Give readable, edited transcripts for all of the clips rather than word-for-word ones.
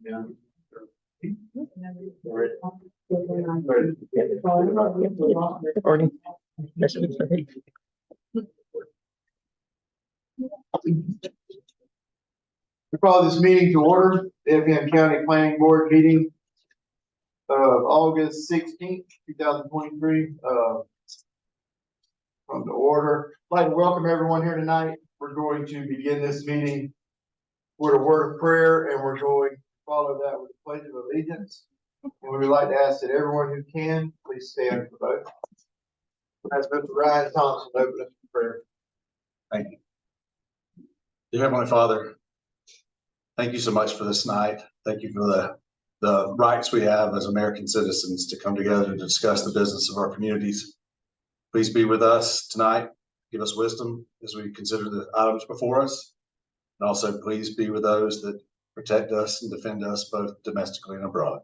Yeah. Recording. We call this meeting to order, the Effingham County Planning Board meeting of August 16th, 2023. From the order. I'd like to welcome everyone here tonight. We're going to begin this meeting with a word of prayer, and we're going to follow that with a pledge of allegiance. And we would like to ask that everyone who can, please stand for both. As Mr. Ryan Thompson open us for prayer. Thank you. Dear Heavenly Father, thank you so much for this night. Thank you for the rights we have as American citizens to come together to discuss the business of our communities. Please be with us tonight. Give us wisdom as we consider the items before us. And also please be with those that protect us and defend us both domestically and abroad.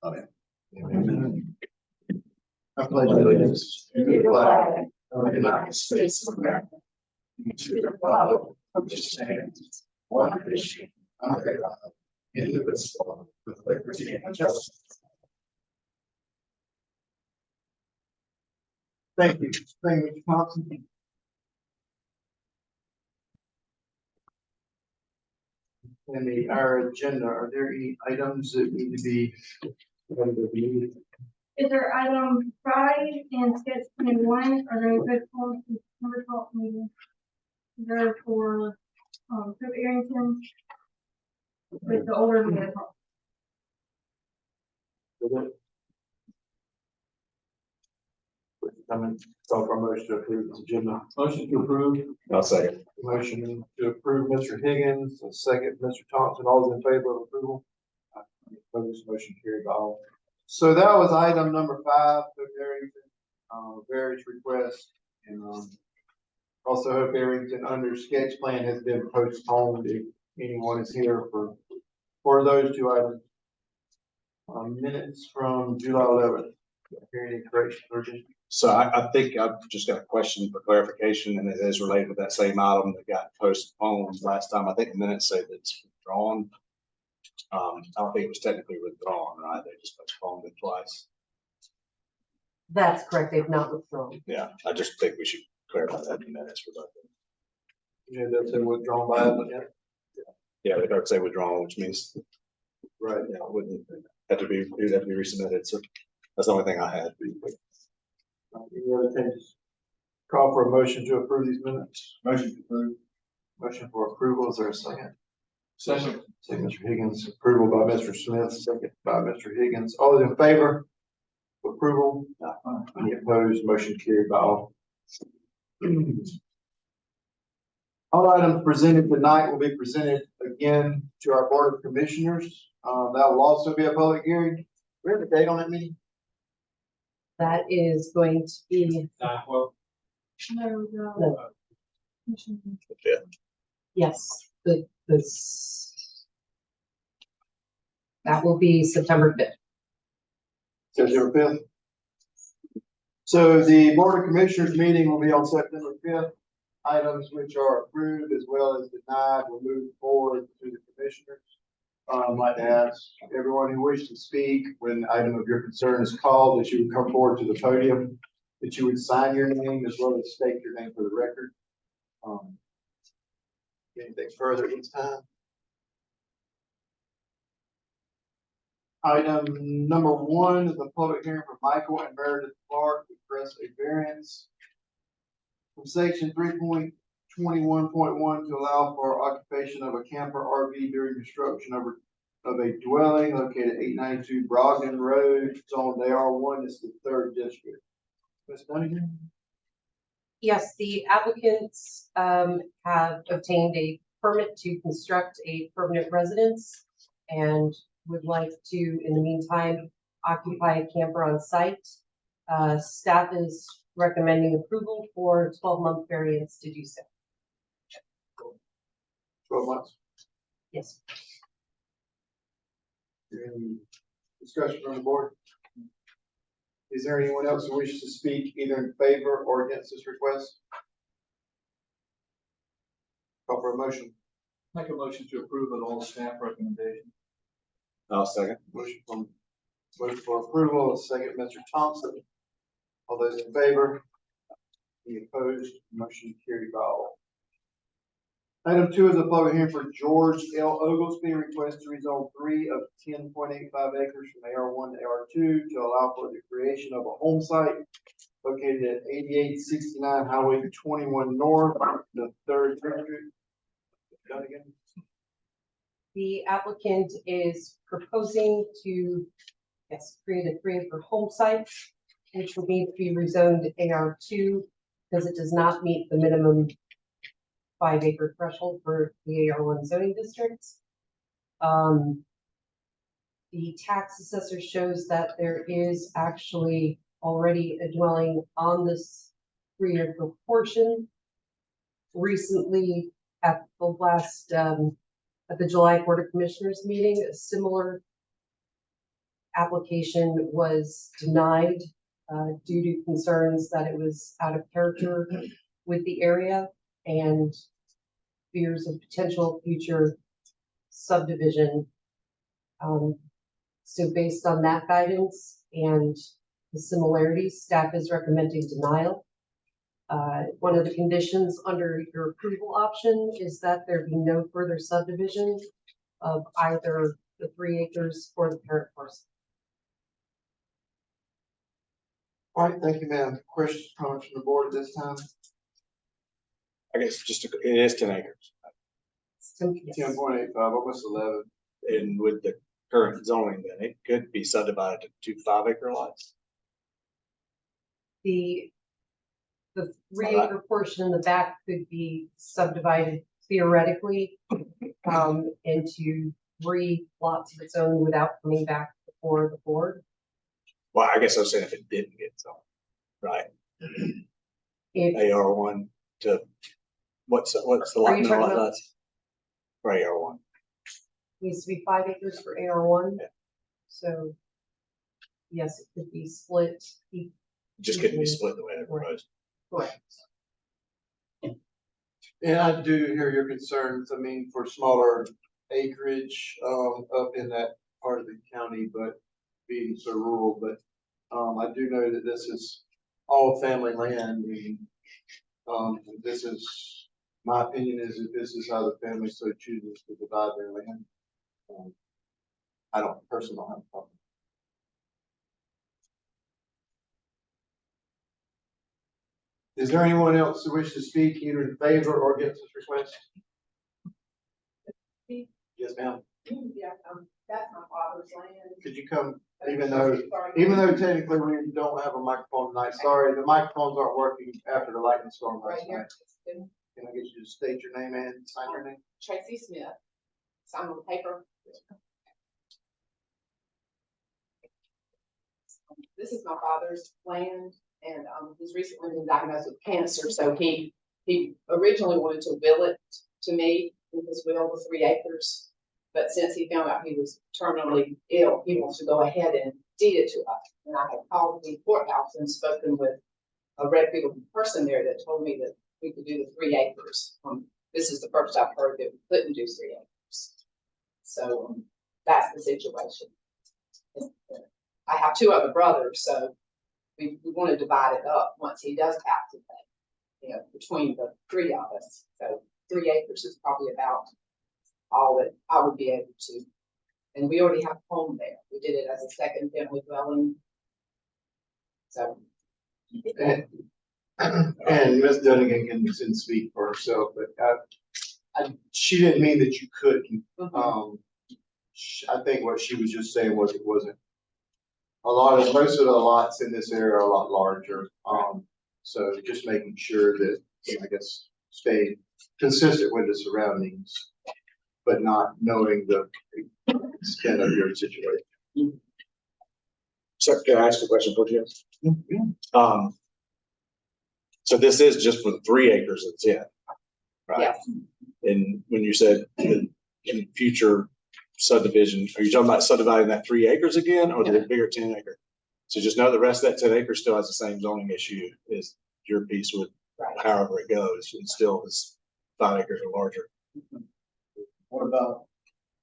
Amen. Amen. I pledge allegiance to the flag of the United States of America, and to the republic which stands one nation under God, indivisible, with liberty and justice. Thank you. Thank you, Mr. Thompson. And our agenda, are there any items that need to be? Is there item 5 and sketch plan 1 are going to go forward to number 12 meeting? They're for Pope Arrington with the older vehicle. Call for a motion to approve this agenda. Motion to approve. I'll second. Motion to approve Mr. Higgins, a second Mr. Thompson. All those in favor of approval? Opposed, motion carried by all. So that was item number 5, Hope Arrington, various requests. And also Hope Arrington under sketch plan has been postponed if anyone is here for those 2 items. Minutes from July 11th. Any corrections or additions? So I think I've just got a question for clarification, and it is related to that same item that got postponed last time. I think the minutes say that it's withdrawn. I don't think it was technically withdrawn, right? They just postponed it twice. That's correct. They've not withdrawn. Yeah, I just think we should clarify that in minutes for both. Yeah, that's a withdrawn by applicant. Yeah, they don't say withdrawn, which means Right. it wouldn't have to be, it would have to be resubmitted. So that's the only thing I had. Any other changes? Call for a motion to approve these minutes. Motion to approve. Motion for approval. Is there a second? Second. Second, Mr. Higgins. Approval by Mr. Smith, second by Mr. Higgins. All those in favor? Approval? Any opposed? Motion carried by all. All items presented tonight will be presented again to our Board of Commissioners. That will also be a public hearing. We have a date on that meeting? That is going to be, Well, No. yes, that will be September 5th. September 5th. So the Board of Commissioners meeting will be on September 5th. Items which are approved as well as denied will move forward to the commissioners. I'd like to ask everyone who wishes to speak when the item of your concern is called that you would come forward to the podium, that you would sign your name as well as state your name for the record. Anything further at this time? Item number 1 is a public hearing for Michael and Meredith Clark to request a variance from section 3.21.1 to allow for occupation of a camper RV during construction of a dwelling located at 892 Brogden Road, zoned AR1. Is the 3rd district. Ms. Dunnigan? Yes, the applicants have obtained a permit to construct a permanent residence and would like to, in the meantime, occupy a camper on site. Staff is recommending approval for 12-month variance to do so. 12 months. Yes. Any discussion from the board? Is there anyone else who wishes to speak either in favor or against this request? Call for a motion. make a motion to approve with all staff recommendations. I'll second. Motion for approval, a second, Mr. Thompson. All those in favor? Any opposed? Motion carried by all. Item 2 is a public hearing for George L. Oglesby, request to rezone 3 of 10.85 acres from AR1 to AR2 to allow for the creation of a home site located at 8869 Highway 21 North, the 3rd District. Done again? The applicant is proposing to, yes, create a 3-acre home site, which will need to be rezoned to AR2 because it does not meet the minimum 5-acre threshold for the AR1 zoning districts. The tax assessor shows that there is actually already a dwelling on this 3-acre portion. Recently, at the last, at the July Board of Commissioners meeting, a similar application was denied due to concerns that it was out of character with the area and fears of potential future subdivision. So based on that guidance and the similarities, staff is recommending denial. One of the conditions under your approval option is that there be no further subdivision of either the 3 acres or the parent parcel. All right, thank you, ma'am. Questions, comments from the board at this time? I guess it is 10 acres. So, yes. 10.85, almost 11. And with the current zoning, then it could be subdivided to 2 5-acre lots. The 3-acre portion in the back could be subdivided theoretically into 3 lots of its own without coming back before the board. Well, I guess I was saying if it didn't get zoned, right? If AR1 to, what's the lot? Are you No, talking lot about- lots for AR1. needs to be 5 acres for AR1. Yeah. So yes, it could be split. Just couldn't be split the way they proposed. Correct. And I do hear your concerns, I mean, for smaller acreage, up in that part of the county, but being so rural, but, I do know that this is all family land, this is, my opinion is that this is how the family so chooses to divide their land. I don't personally have a problem. Is there anyone else who wishes to speak either in favor or against this request? Yes, ma'am. Yeah, that's my father's land. Could you come, even though technically we don't have a microphone tonight, sorry, the microphones aren't working after the lightning storm Right last here, night. Can I get you to state your name and sign your name? Tracy Smith, sign on the paper. This is my father's land, and he's recently been diagnosed with cancer, so he originally wanted to will it to me in his will, the 3 acres. But since he found out he was terminally ill, he wants to go ahead and deed it to us. And I have called the courthouse and spoken with a reputable person there that told me that we could do the 3 acres. This is the first I've heard that we couldn't do 3 acres. So that's the situation. I have 2 other brothers, so we want to divide it up once he does pass away, between the 3 of us. So 3 acres is probably about all that I would be able to. And we already have a home there. We did it as a second family dwelling. So. And Ms. Dunnigan can speak for herself, but she didn't mean that you couldn't. I think what she was just saying was it wasn't. Most of the lots in this area are a lot larger. So just making sure that, I guess, stay consistent with the surroundings, but not knowing the extent of your situation. So can I ask a question for you? So this is just for the 3 acres it's in, right? Yes. And when you said in future subdivision, are you talking about subdividing that 3 acres again, or the bigger 10 acre? So just know the rest of that 10 acres still has the same zoning issue as your piece with, Right. however it goes, it still is 5 acres or larger. What about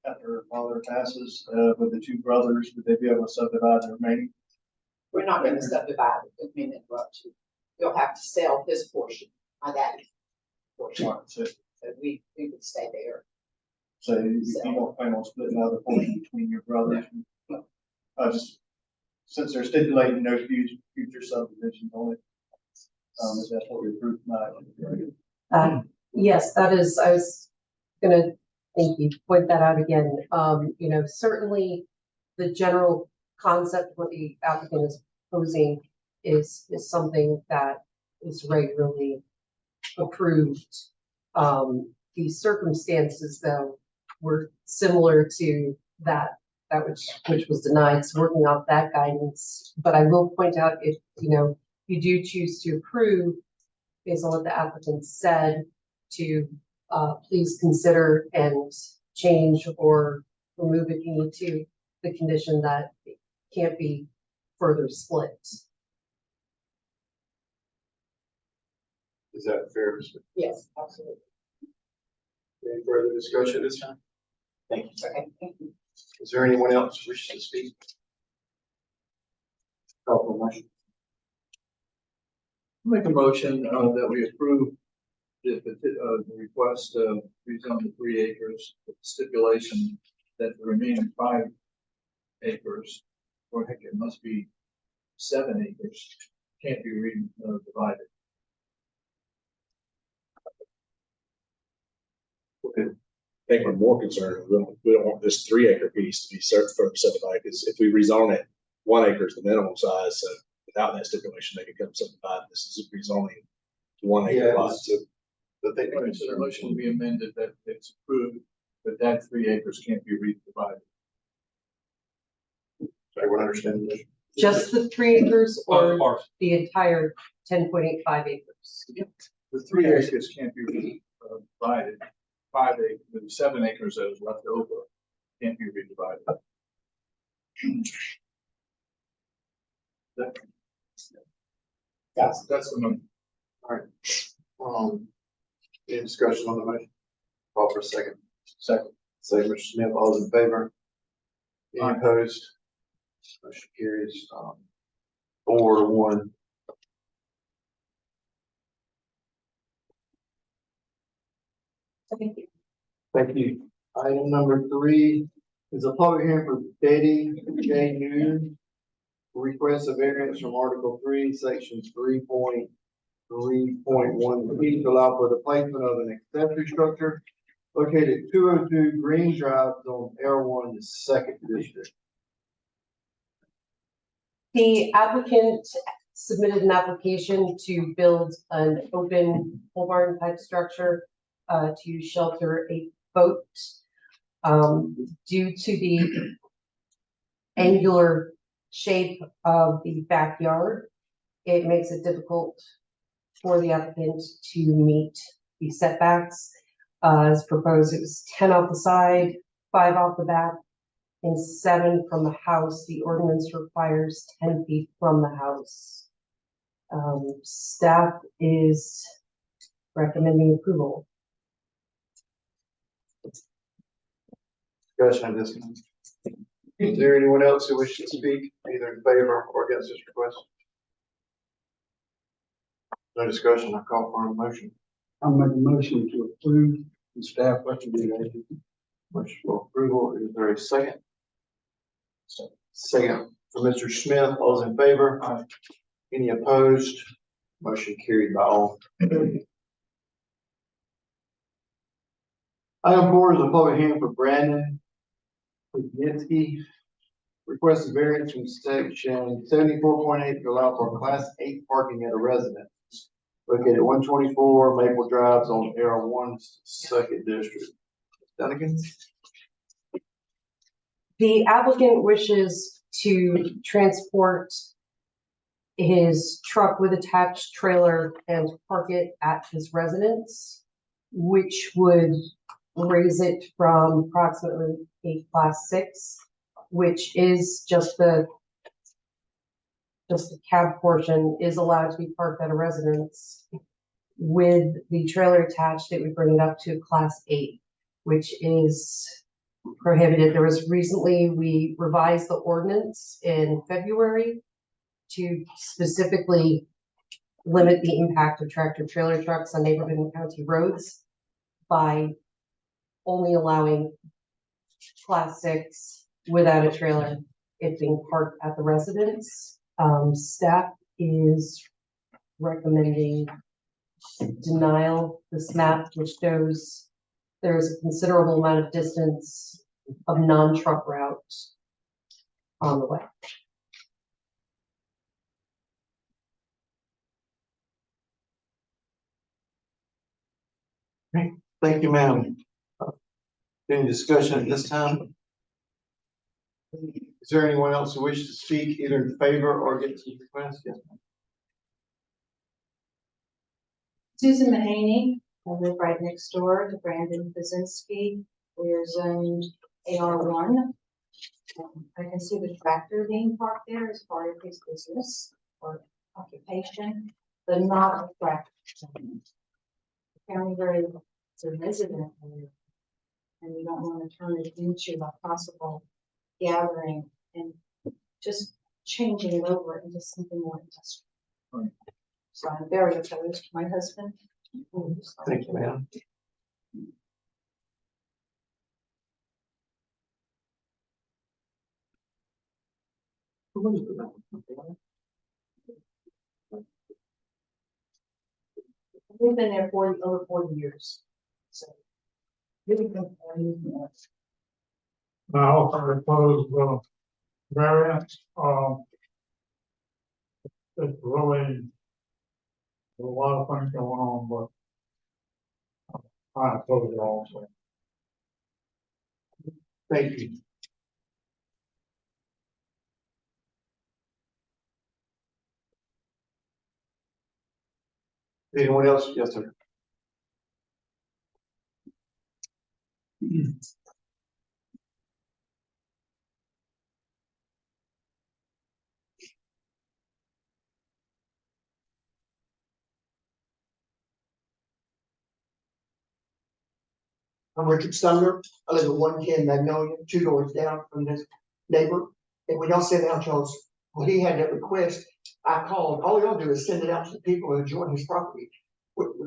after her father passes, with the two brothers, would they be able to subdivide the remaining? We're not gonna subdivide it, didn't mean to interrupt you. You'll have to sell his portion, my daddy's portion, Right, so we would stay there. you don't plan on splitting the other portion between your brothers? Just, since they're stipulating no future subdivisions on it, is that what we approved tonight? Yes, that is, I was gonna, thank you, point that out again. You know, certainly the general concept, what the applicant is proposing is something that is regularly approved. The circumstances, though, were similar to that which was denied, so working off that guidance. But I will point out, if, you know, you do choose to approve based on what the applicant said, to please consider and change or remove if you need to, the condition that it can't be further split. Is that fair? Yes, absolutely. Any further discussion this time? Thank you. Okay, thank you. Is there anyone else who wishes to speak? Call for motion. Make a motion that we approve the request to rezone the 3 acres with stipulation that the remaining 5 acres, or heck, it must be 7 acres, can't be divided. I think we're more concerned, we don't want this 3 acre piece to be subdivided, because if we rezone it, 1 acre is the minimum size, so without that stipulation, they could come subdivided. This is rezoning to 1 acre lots. But they Right, so the motion will be amended that it's approved, but that 3 acres can't be redivided. Everyone understand the motion? Just the 3 acres or Parcel. the entire 10.85 acres? The 3 acres can't be divided. 5 acres, the 7 acres that is left over can't be redivided. That's the motion. All right. Any discussion on the motion? Call for a second. Second. Second, Mr. Smith, all those in favor? Any Aye. opposed? Motion carries, 4-1. Thank you. Thank you. Item number 3 is a public hearing for Betty J. Noon. Request a variance from Article 3, Sections 3.3.1 to allow for the placement of an accessory structure located at 202 Green Drive on L1, the 2nd District. The applicant submitted an application to build an open pole barn type structure to shelter a boat. Due to the angular shape of the backyard, it makes it difficult for the applicant to meet the setbacks. As proposed, it was 10 off the side, 5 off the back, and 7 from the house. The ordinance requires 10 feet from the house. Staff is recommending approval. Discussion on this. Is there anyone else who wishes to speak either in favor or against this request? No discussion, I call for a motion. I'll make a motion to approve the staff recommendation. Motion for approval, is there a second? Second for Mr. Smith, all those in favor? Aye. Any opposed? Motion carried by all. Item 4 is a public hearing for Brandon Kuznitzky. Request a variance from section 74.8 to allow for class 8 parking at a residence located at 124 Maple Drive on L1, 2nd District. Dunnigan? The applicant wishes to transport his truck with attached trailer and park it at his residence, which would raise it from approximately a class 6, which is just the cab portion is allowed to be parked at a residence. With the trailer attached, it would bring it up to class 8, which is prohibited. There was recently, we revised the ordinance in February to specifically limit the impact of tractor trailer trucks on neighborhood and county roads by only allowing class 6 without a trailer it being parked at the residence. Staff is recommending denial. This map, which shows there's a considerable amount of distance of non-truck routes on the way. Thank you, ma'am. Any discussion at this time? Is there anyone else who wishes to speak either in favor or against this request? Yes, ma'am. Susan Mahaney, I live right next door to Brandon Kaczynski. We're zoned AR1. I can see the tractor being parked there as part of his business or occupation, but not a tractor. County road, it's a resident area, and we don't want to turn it into a possible gathering and just changing it over into something more industrial. Right. So I'm very opposed. My husband. Thank you, ma'am. We've been there over 40 years. So. Really good for you. I also propose variance, it's really a lot of things going on, but I oppose it also. Thank you. Anyone else? Yes, sir. I'm Richard Sumner. I live at 110 Magnolia, 2 doors down from this neighbor. And we don't send out y'all's, when he had that request, I called, all y'all do is send it out to the people who join his property.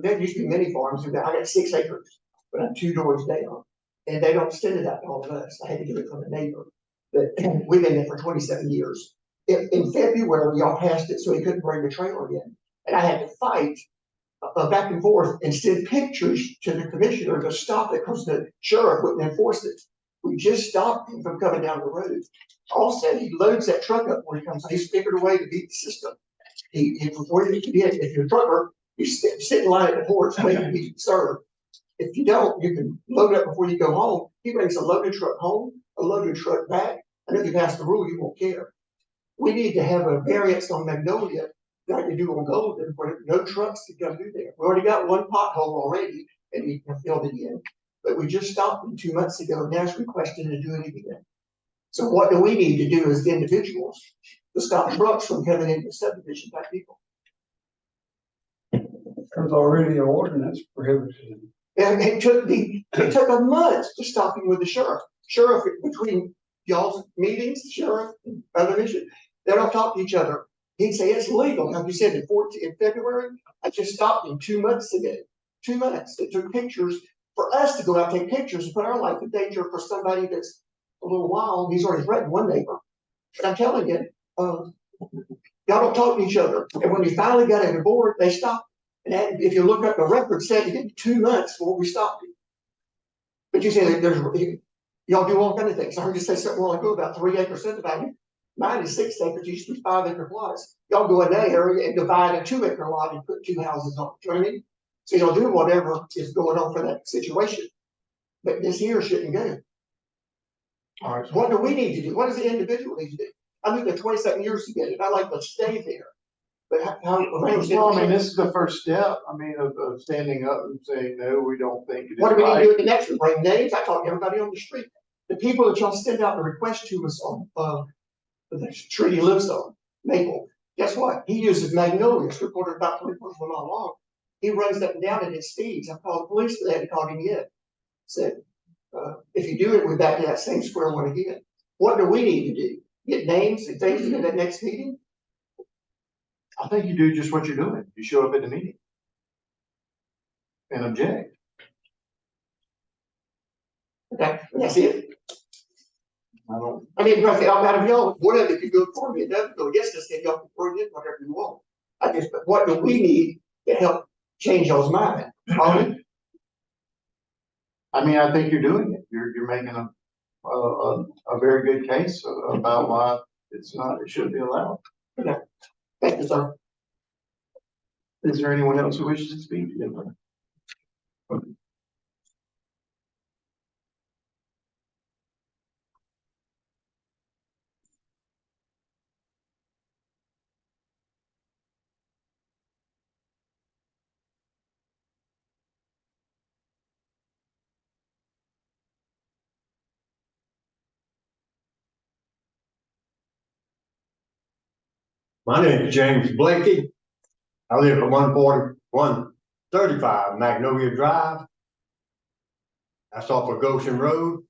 There used to be many farms, I got 6 acres, but I'm 2 doors down. And they don't send it out to all of us. I had to do it from the neighbor. But we've been there for 27 years. In February, y'all passed it so he couldn't bring the trailer in. And I had to fight back and forth and send pictures to the commissioner to stop it because the sheriff wouldn't enforce it. We just stopped him from coming down the road. Also, he loads that truck up when he comes. He's figured a way to beat the system. Before you get, if you're a trucker, you sit in line at the porch waiting to be served. If you don't, you can load up before you go home. He brings a loaded truck home, a loaded truck back, and if you pass the rule, you won't care. We need to have a variance on Magnolia like you do on Golden, where no trucks can come through there. We already got one pothole already, and he filled it in. But we just stopped him 2 months ago, and now he's requesting to do it again. So what do we need to do as individuals to stop trucks from coming into subdivision by people? There's already an ordinance prohibiting. And it took a month to stop him with the sheriff. Sheriff, between y'all's meetings, sheriff and other issues, they don't talk to each other. He'd say it's legal. Like you said, in February, I just stopped him 2 months ago. 2 months. It took pictures for us to go out and take pictures and put our life in danger for somebody that's a little wild. He's already threatened one neighbor. But I'm telling you, y'all don't talk to each other. And when he finally got on board, they stopped. And if you look up the record, said it took 2 months before we stopped him. But you say y'all do all kinds of things. I heard you say something while ago about 3 acre subdividing. Mine is 6 acres, used to be 5 acre plots. Y'all go in that area and divide a 2 acre lot and put 2 houses on it. You know what I mean? So y'all do whatever is going on for that situation. But this here shouldn't go. All right. What do we need to do? What does the individual need to do? I moved there 27 years to get it. I like to stay there. But well, I mean, this is the first step. I mean, of standing up and saying, no, we don't think it is what do we need right. to do at the next one? Bring names. I talk to everybody on the street. The people that y'all send out the request to us on the tree he lives on, Maple. Guess what? He uses Magnolia. It's recorded about 3/4 of a mile long. He runs up and down at his speeds. I called the police, but they hadn't called him yet. Said, If you do it, we're back to that same square one again. What do we need to do? Get names and things in that next meeting? I think you do just what you're doing. You show up at the meeting. And object. Okay, that's it. I don't, I mean, right out of y'all, whatever, if you go for me, it doesn't go against us, then y'all can bring in whatever you want. I just, but what do we need to help change y'all's mind? Harlan? I mean, I think you're doing it. You're making a very good case about why it's not, it should be allowed. Thank you, sir. Is there anyone else who wishes to speak? My name is James Blakey. I live at 135 Magnolia Drive. That's off of Goshen Road.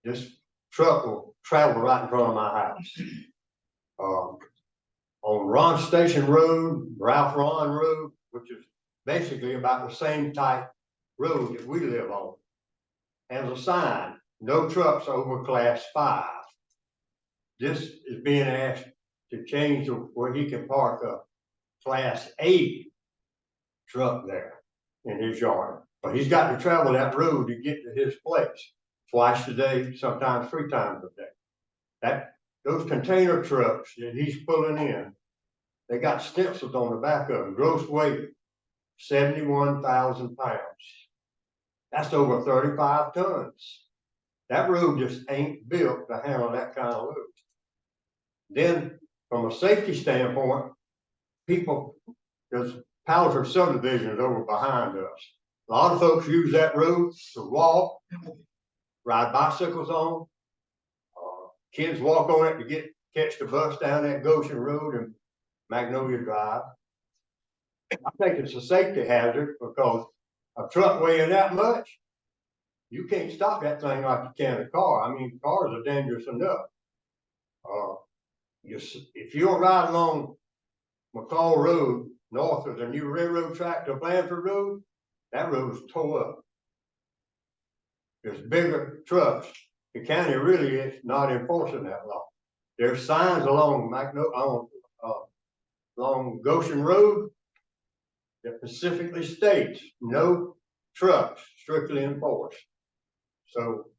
This truck will travel right in front of my house. On Ron Station Road, Ralph Ron Road, which is basically about the same type road that we live on, has a sign, no trucks over class 5. This is being asked to change to where he can park a class 8 truck there in his yard. But he's got to travel that road to get to his place twice a day, sometimes 3 times a day. Those container trucks that he's pulling in, they got stencils on the back of them, gross weight 71,000 pounds. That's over 35 tons. That road just ain't built to handle that kind of load. Then, from a safety standpoint, there's Palliser subdivisions over behind us. A lot of folks use that road to walk, ride bicycles on. Kids walk on it to catch the bus down that Goshen Road and Magnolia Drive. I think it's a safety hazard because a truck weighing that much, you can't stop that thing like you can a car. I mean, cars are dangerous enough. If you're riding along McCall Road, north of the new railroad track to Blanford Road, that road is tore up. There's bigger trucks. The county really is not enforcing that law. There's signs along along Goshen Road that specifically states no trucks, strictly enforced. So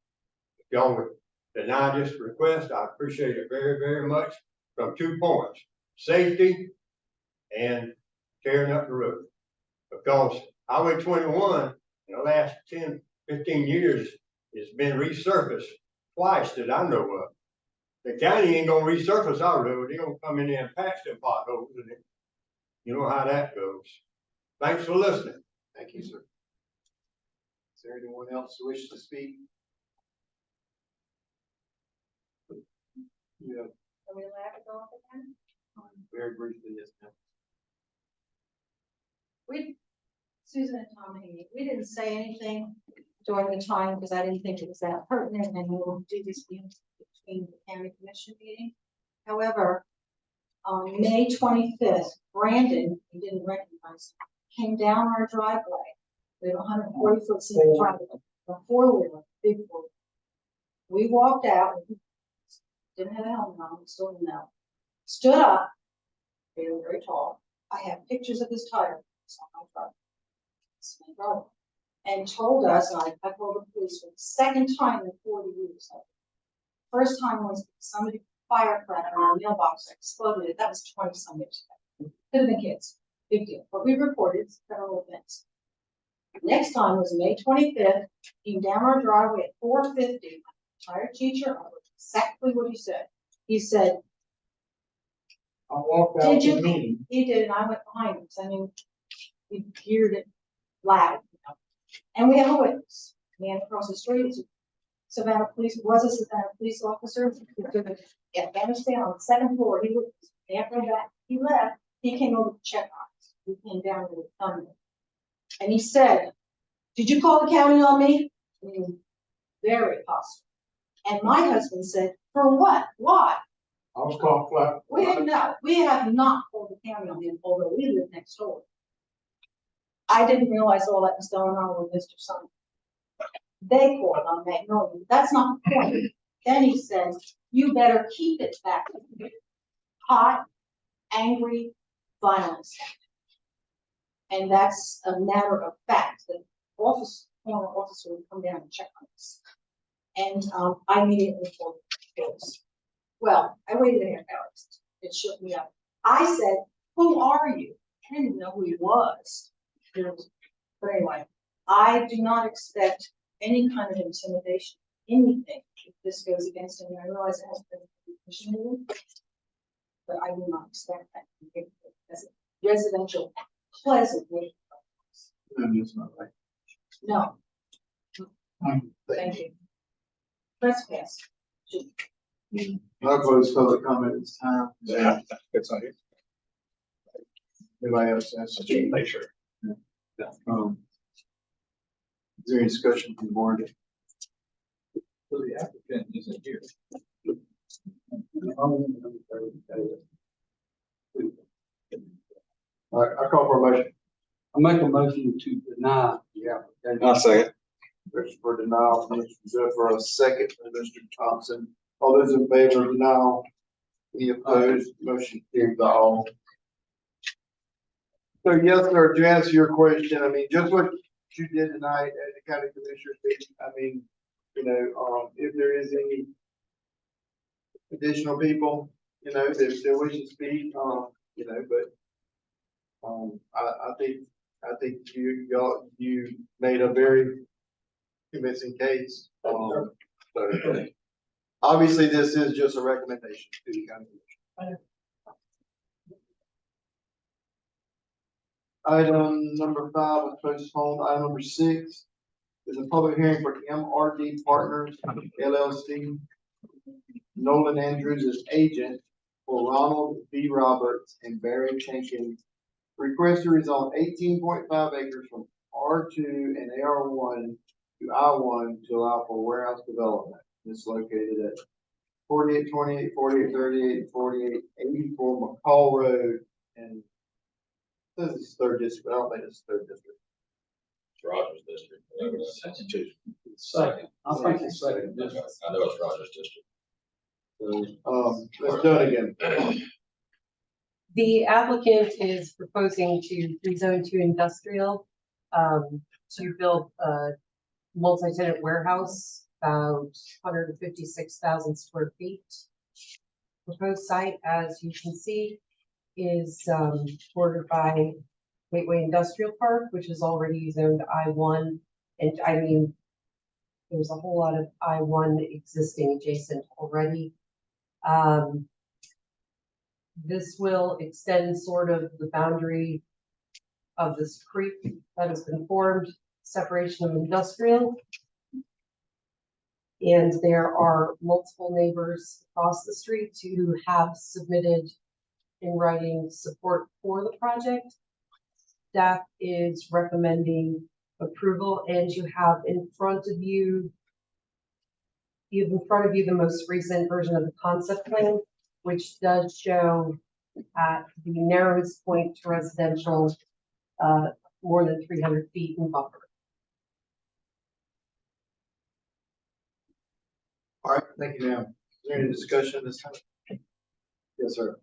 if y'all would deny this request, I appreciate it very, very much from 2 points: safety and tearing up the road. Because Highway 21 in the last 10, 15 years has been resurfaced twice that I know of. The county ain't gonna resurface our road. They're gonna come in there and patch them potholes, and you know how that goes. Thanks for listening. Thank you, sir. Is there anyone else who wishes to speak? Yeah, Are we allowed to go off again? very briefly, yes, ma'am. Susan and Tom Haney, we didn't say anything during the time because I didn't think it was that pertinent, and we'll do this between the county commission meeting. However, on May 25th, Brandon, he didn't recognize, came down our driveway. We have 140-foot scenic driveway, a 4-wheeler, big 4-wheeler. We walked out, and he didn't have a helmet on, still didn't know. Stood up, very, very tall. I have pictures of his tire on my truck. And told us, and I called the police for the second time in 40 years. First time was somebody firecracker in our mailbox exploded. That was 20-some years ago. Could have been kids. Big deal. But we reported federal offense. Next time was May 25th. Came down our driveway at 4:50. Tire teacher, exactly what he said. He said, I walked out "Did the you?" meeting. He did, and I went behind him. I mean, he heard it loud. And we have a witness. Man across the street, Savannah police, was a Savannah police officer. In Afghanistan on the 2nd floor. He was, after that, he left, he came over to check on us. He came down to the thunder. And he said, "Did you call the county on me?" very hostile. And my husband said, for what? Why? I was caught flat. We have not called the county on him, although we live next door. I didn't realize all that was going on with Mr. Sun. They called on Magnolia. That's not the point. Then he says, you better keep it back. Hot, angry, violent. And that's a matter of fact. The former officer would come down and check on us. And I immediately called police. Well, I waited a half hour. It shook me up. I said, who are you? I didn't know who he was. But anyway, I do not expect any kind of intimidation, anything, if this goes against him. I realize it has been conditionally, but I do not expect that as a residential, pleasant neighborhood. It's not right. No. Thank you. Trespass. I'll close public comment this time. Yeah, it's not here. Anybody else has? Make sure. Is there any discussion from the board? So the applicant isn't here. All right, I call for a motion. I make a motion to deny the application. I'll second. Motion for denial from Mr. Zephyr, a second from Mr. Thompson. All those in favor of denial? Any opposed? Motion carried by all. So yes, sir, to answer your question, I mean, just what you did tonight at the county commissioner's meeting, I mean, you know, if there is any additional people, you know, that wish to speak, you know, but I think you made a very convincing case. So obviously, this is just a recommendation to the county commission. Item number 5 was postponed. Item number 6 is a public hearing for MRD Partners LLC. Nolan Andrews is agent for Ronald B. Roberts and Barry Jenkins. Request to rezone 18.5 acres from R2 and AR1 to I1 to allow for warehouse development. It's located at 4828, 4838, 4884 McCall Road, and this is 3rd district. I don't think it's 3rd district. Rogers District. Second. I think it's second. I know it's Rogers District. Let's do it again. The applicant is proposing to rezone to industrial, to build a multi-tenant warehouse, about 156,000 square feet. Proposed site, as you can see, is bordered by Gateway Industrial Park, which is already zoned I1. And I mean, there's a whole lot of I1 existing adjacent already. This will extend sort of the boundary of this creek that has been formed, separation of industrial. And there are multiple neighbors across the street who have submitted in writing support for the project. Staff is recommending approval, and you have in front of you the most recent version of the concept plan, which does show at the narrowest point to residential, more than 300 feet in buffer. All right, thank you, ma'am. Is there any discussion this time? Yes, sir.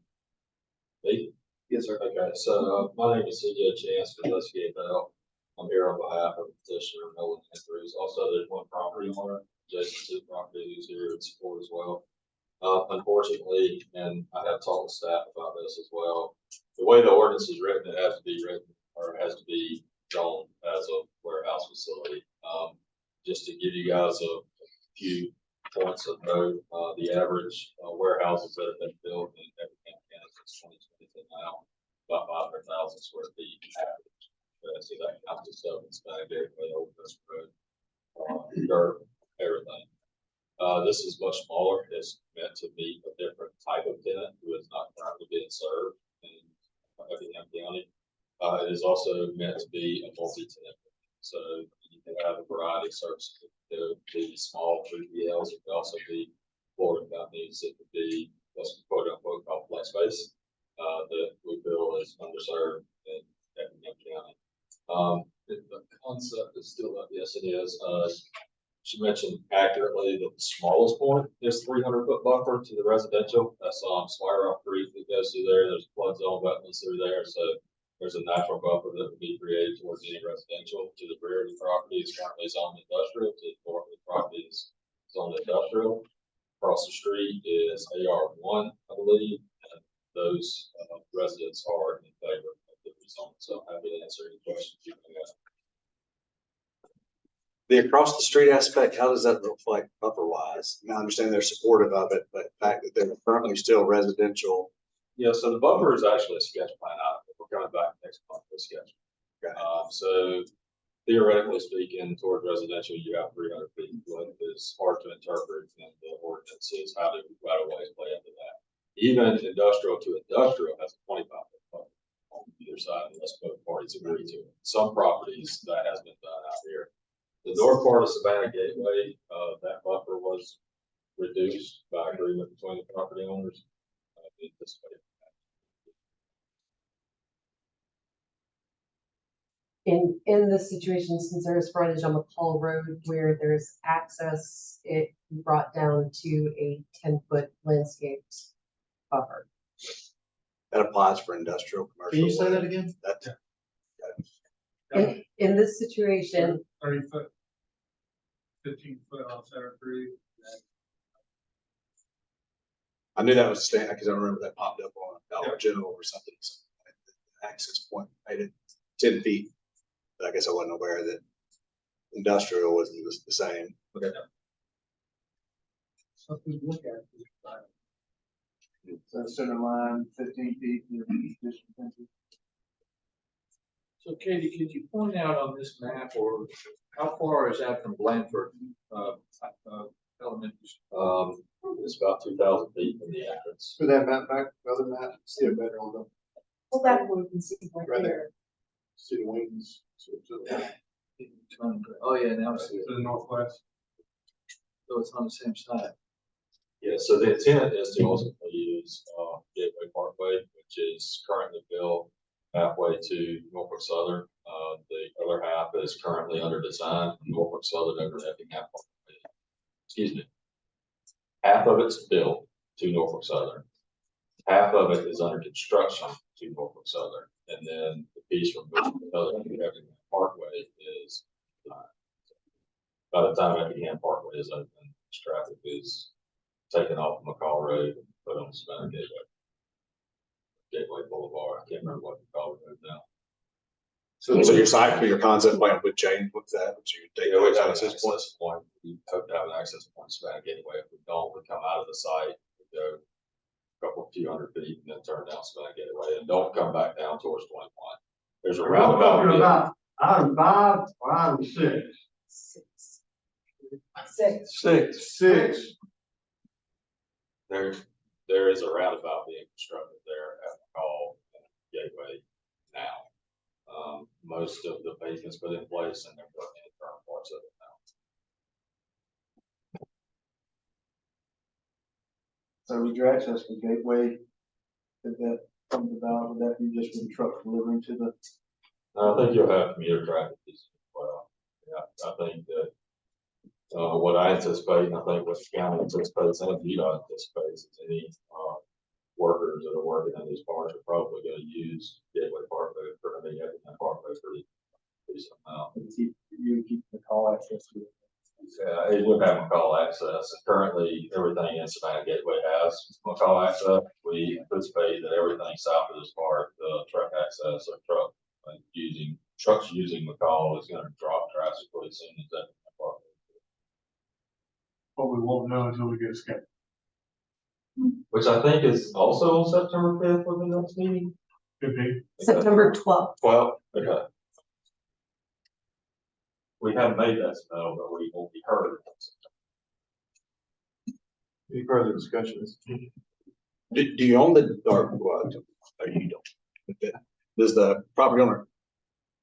Me? Yes, sir. Okay, so my name is CJ Chance with Westgate Bell. I'm here on behalf of petitioner Nolan Andrews. Also, there's one property owner, adjacent to the property, who's here in support as well. Unfortunately, and I have talked to staff about this as well, the way the ordinance is written, it has to be written or it has to be zoned as a warehouse facility. Just to give you guys a few points of note, the average warehouses that have been built in Effingham, Kansas since 2020 to now, about 500,000 square feet average. So that counts as stuff in Spaghetti, Old West Road, dirt, everything. This is much smaller. It's meant to meet a different type of tenant who is not currently being served in Effingham County. It is also meant to be a multi-tenant, so you can have a variety of services There would be small 3PLs, it could also be flooring companies, it could be what's quote unquote called flex space, that we feel is underserved in Effingham County. The concept is still up, yes, it is. She mentioned accurately that the smallest point is 300-foot buffer to the residential. That's on Swire Rock Creek that goes through there. There's flood zone wetlands through there, so there's a natural buffer that would be created towards any residential. To the rear of the property is currently zoned industrial. To the north of the property is zoned industrial. Across the street is AR1, I believe, and those residents are in favor of the rezone. So I'm happy to answer any questions you may have. The across the street aspect, how does that look like buffer wise? I understand they're supportive of it, but the fact that they're currently still residential. Yeah, so the buffer is actually a sketch plan item. We're coming back next month with a sketch. So theoretically speaking, toward residential, you have 300 feet. What is hard to interpret in the ordinance is how do right of ways play into that. Even industrial to industrial has a 25-foot buffer on either side unless both parties agree to it. Some properties that has been done out here. The north part of Savannah Gateway, that buffer was reduced by agreement between the property owners. In this situation, since there's frontage on McCall Road where there's access, it brought down to a 10-foot landscaped buffer. That applies for industrial, commercial. Can you say that again? In this situation, 30 foot, 15 foot off Center Creek. I knew that was a stand because I remember that popped up on Dollar General or something. The access point made it 10 feet. But I guess I wasn't aware that industrial was the same. Okay. Something to look at. So center line, 15 feet. So Katie, could you point out on this map, or how far is that from Blandford, Elementary School? It's about 2,000 feet from the entrance. For that map back, other map, see it better on the. well, that one we can see right there. See the wings. Oh, yeah, now I see it. To the northwest. So it's on the same side. Yeah, so the intent is to ultimately use Gateway Parkway, which is currently built halfway to Norfolk Southern. The other half is currently under design from Norfolk Southern over to Effingham Parkway. Excuse me. Half of it's built to Norfolk Southern. Half of it is under construction to Norfolk Southern. And then the piece from Norfolk Southern to Effingham Parkway is designed. By the time Effingham Parkway is open, traffic is taken off McCall Road and put on Savannah Gateway Boulevard. I can't remember what the call it now. So your site for your concept plan would change with that, but you would take Yeah, we those have an access access points. point. We hope to have an access point to Savannah Gateway. If we don't, we come out of the site, we go a few hundred feet and then turn down Savannah Gateway and don't come back down towards 21. There's a Are y'all talking roundabout. about item 5 or item 6? Six. There is a roundabout being constructed there at McCall Gateway now. Most of the pavement's put in place and they're working in current parts of it now. So would your access to Gateway, if that comes about, would that be just for the truck delivering to the? I think you'll have commuter traffic as well. Yeah, I think that what I anticipate, and I think what the county anticipates, and VDOT anticipates, is any workers that are working in these parks are probably going to use Gateway Parkway for Parkway for a decent amount. You keep the call access to it. Yeah, it would have McCall access. Currently, everything in Savannah Gateway has McCall access. We anticipate that everything south of this park, the truck access or trucks using McCall is going to drop drastically as soon as that park. But we won't know until we get a schedule. Which I think is also on September 5th for the next meeting. Could be. September 12th. Well, okay. We haven't made that spell, but we won't be heard. Any further discussions? Do you own the, or what? You don't? Does the property owner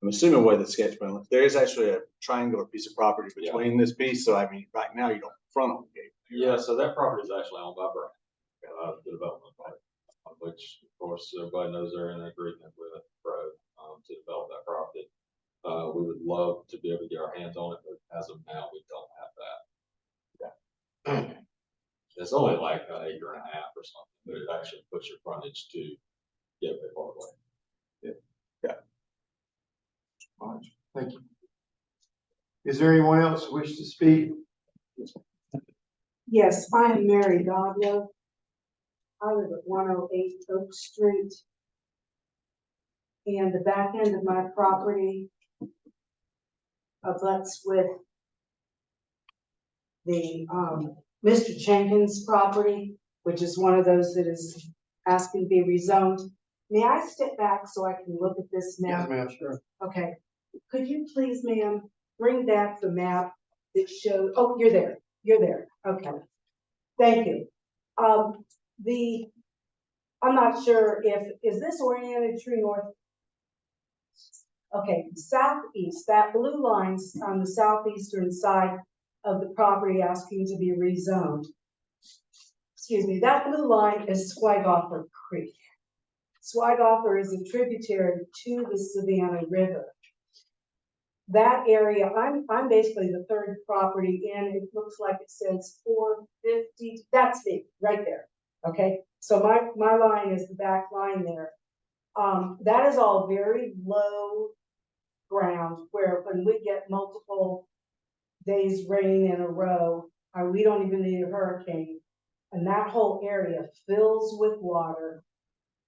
I'm assuming where the sketch plan looks, there is actually a triangular piece of property between this piece, so I mean, right now you don't front on the gate. Yeah, so that property is actually owned by Brand, the development part, which of course everybody knows they're in agreement with Pro, to develop that property. We would love to be able to get our hands on it, but as of now, we don't have that. It's only like an acre and a half or something, but it actually puts your frontage to Gateway Parkway. All right, thank you. Is there anyone else who wish to speak? Yes, I am Mary Godlow. I live at 108 Oak Street. And the back end of my property abuts with the Mr. Jenkins property, which is one of those that is asking to be rezoned. May I step back so I can look at this map? Yes, ma'am, sure. Okay. Could you please, ma'am, bring back the map that shows, oh, you're there. You're there. Okay. Thank you. I'm not sure is this oriented true north? Okay, southeast, that blue line's on the southeastern side of the property asking to be rezoned. Excuse me, that blue line is Swigoffer Creek. Swigoffer is a tributary to the Savannah River. That area, I'm basically the third property in. It looks like it says 450. That's me right there. Okay, so my line is the back line there. That is all very low ground where when we get multiple days rain in a row, we don't even need a hurricane, and that whole area fills with water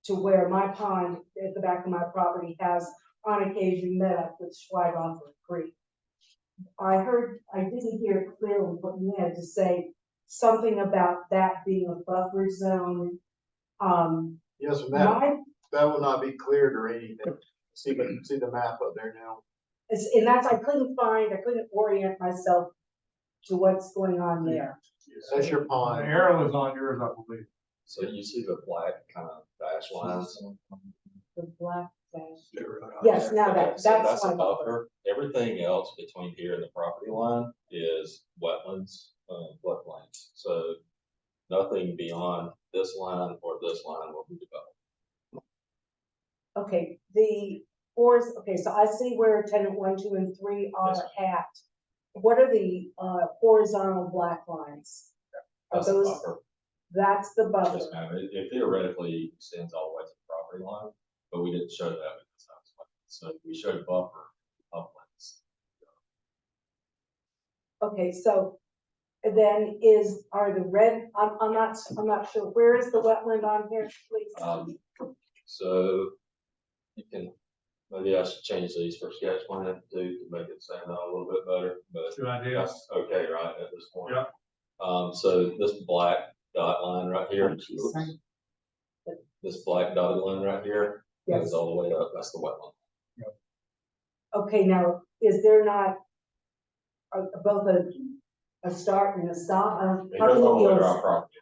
to where my pond at the back of my property has on occasion met up with Schweighofer Creek. I didn't hear clearly what you had to say, something about that being a buffer zone. Yes, ma'am. That will not be cleared or anything. See the map up there now. And that's, I couldn't orient myself to what's going on there. That's your The pond. arrow is on yours, I believe. So you see the black kind of dash lines? The black dash. Yes, now Okay, so that's a one. buffer. Everything else between here and the property line is wetlands, floodplains. So nothing beyond this line or this line will be developed. Okay, so I see where tenant 1, 2, and 3 are Yes, at. What are the horizontal black lines? Are That's the those, buffer. that's the buffer? Yes, ma'am. It theoretically extends all the way to the property line, but we didn't show that because that was wetlands. So we showed buffer uplands. Okay, so then are the red, I'm not sure, where is the wetland on here, please? So you can, maybe I should change these for sketch plan too, to make it stand out a little bit better, but Good idea. that's okay, right, at this point? Yeah. So this black dot line right here, this black dotted line right here goes Yes. all the way up, that's the wetland. Okay, now, is there not both a start and a stop? It goes all the way to our property.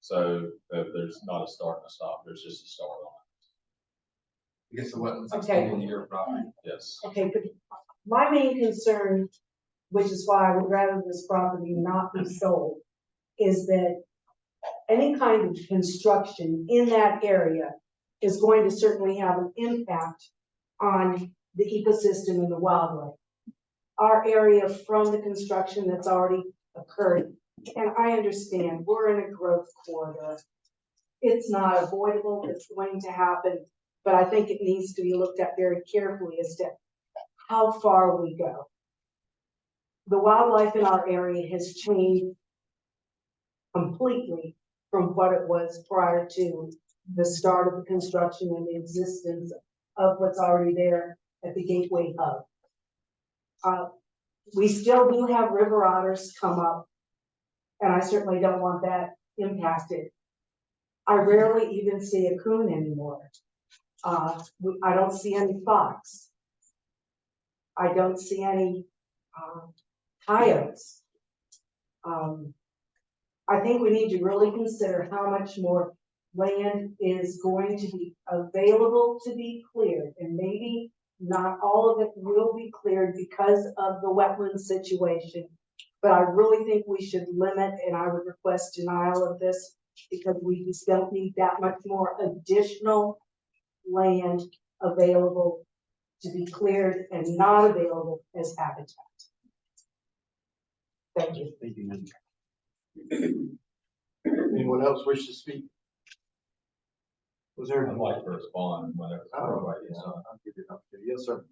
So there's not a start and a stop, there's just a start on I guess the wetlands Okay. extend into your property. it. Yes. Okay, but my main concern, which is why I would rather this property not be sold, is that any kind of construction in that area is going to certainly have an impact on the ecosystem and the wildlife. Our area from the construction that's already occurred, and I understand we're in a growth corridor. It's not avoidable, it's going to happen, but I think it needs to be looked at very carefully as to how far we go. The wildlife in our area has changed completely from what it was prior to the start of the construction and the existence of what's already there at the Gateway Hub. We still do have river otters come up, and I certainly don't want that impacted. I rarely even see a coon anymore. I don't see any fox. I don't see any coyotes. I think we need to really consider how much more land is going to be available to be cleared, and maybe Not all of it will be cleared because of the wetland situation. But I really think we should limit, and I would request denial of this because we just don't need that much more additional land available to be cleared and not available as habitat. Thank you. Thank you, ma'am. Anyone else wish to speak? Was there? I'd like to respond whenever. Oh, yeah, I'll give you an opportunity. Yes, sir.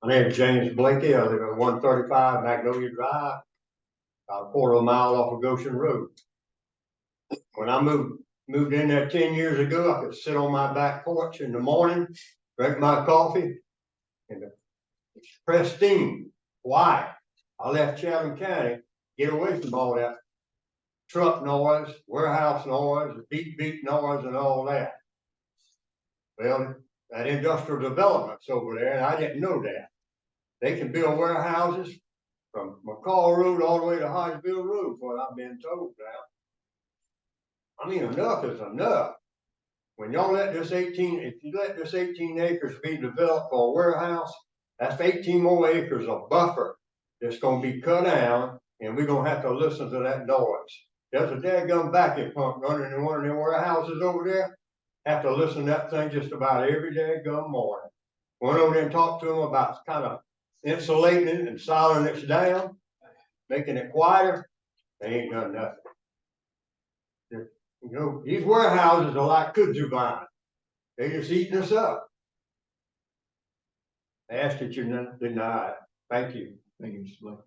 My name is James Blakey. I live at 135 Magnolia Drive, about a quarter of a mile off of Goshen Road. When I moved in there 10 years ago, I could sit on my back porch in the morning, drink my coffee, and it's pristine, white. I left Chatham County, get away from all that truck noise, warehouse noise, beep noise and all that. Well, that industrial development's over there, and I didn't know that. They can build warehouses from McCall Road all the way to Hodgeville Road, what I've been told now. I mean, enough is enough. When y'all let this 18, if you let this 18 acres be developed for a warehouse, that's 18 more acres of buffer that's gonna be cut down, and we're gonna have to listen to that noise. There's a dadgum vacuum pump running in one of them warehouses over there. Have to listen to that thing just about every dadgum morning. Went over there and talked to them about kind of insulating it and silencing it down, making it quieter. They ain't done nothing. You know, these warehouses are like kudzu vines. They just eating us up. I ask that you deny it. Thank you. Thank you, Mr. Blakey.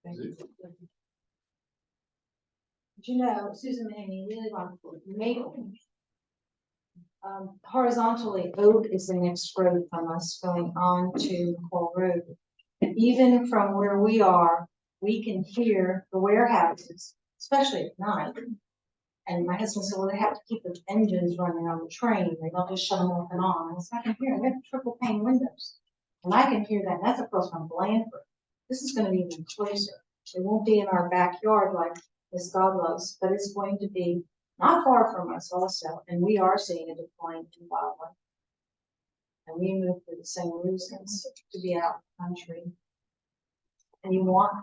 Thank you. But you know, Susan Manning, we live on Maple. Horizontally, Oak is the next road from us going on to McCall Road. And even from where we are, we can hear the warehouses, especially at night. And my husband said, well, they have to keep the engines running on the train. They don't just shut them off and on. And so I can hear them. They have triple pane windows. And I can hear that. And that's across from Blandford. This is going to be even closer. It won't be in our backyard like Miss God loves, but it's going to be not far from us also. And we are seeing a decline in wildlife. And we moved for the same reasons, to be out in the country. And I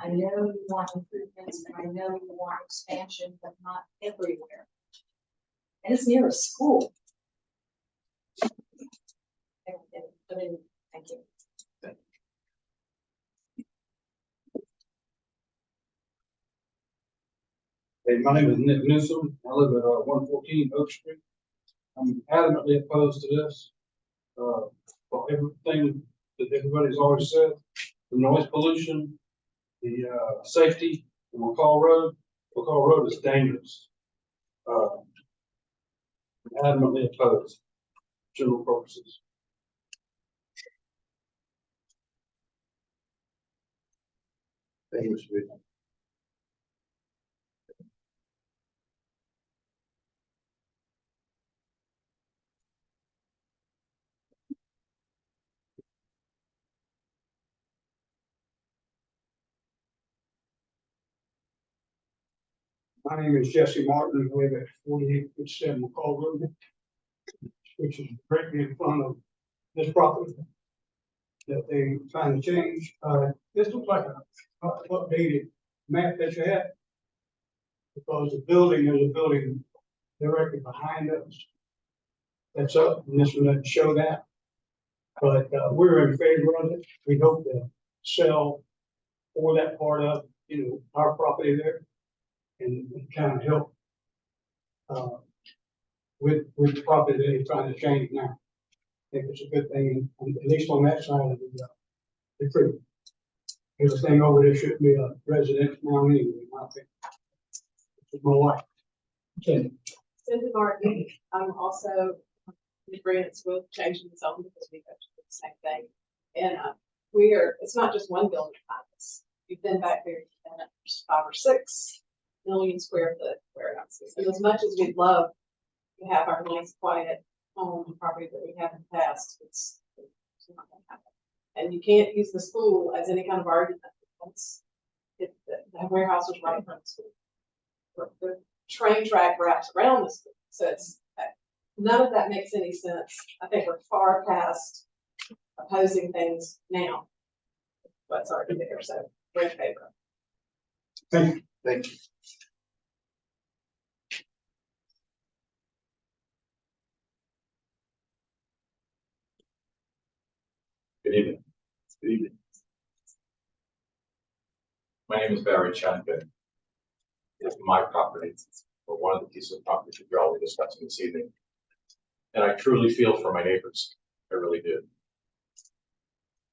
know you want improvements, and I know you want expansion, but not everywhere. And it's near a school. Thank you. Hey, my name is Nick Newsom. I live at 114 Oak Street. I'm adamantly opposed to this. For everything that everybody's always said, the noise pollution, the safety on McCall Road. McCall Road is dangerous. I'm adamantly opposed, general purposes. Thank you, Mr. Blakey. My name is Jesse Martin. I live at 4857 McCall Road, which is directly in front of this property that they trying to change. This looks like a updated map that you had, because the building is a building directly behind us that's up, and this one doesn't show that. But we're in favor of it. We hope to sell for that part of, our property there, and kind of help with the property that they're trying to change now. I think it's a good thing, at least on that side of the creek. Everything over there should be a residential now anyway, I think. It's my wife. Okay. Cindy Martin, I'm also in agreement with changing the zone because we have to do the same thing. And it's not just one building behind us. We've been back there, and there's 5 or 6 million square foot warehouses. And as much as we'd love to have our nice, quiet home and property that we have in the past, it's not going to happen. And you can't use the school as any kind of argument. the warehouse is right in front of the school. The train track wraps around the school, so it's, none of that makes any sense. I think we're far past opposing things now. But it's already there, so we're in favor. Thank you. Thank you. Good evening. Good evening. My name is Barry Chatfield. It's my property, or one of the pieces of property that you're all discussing this evening. And I truly feel for my neighbors. I really do.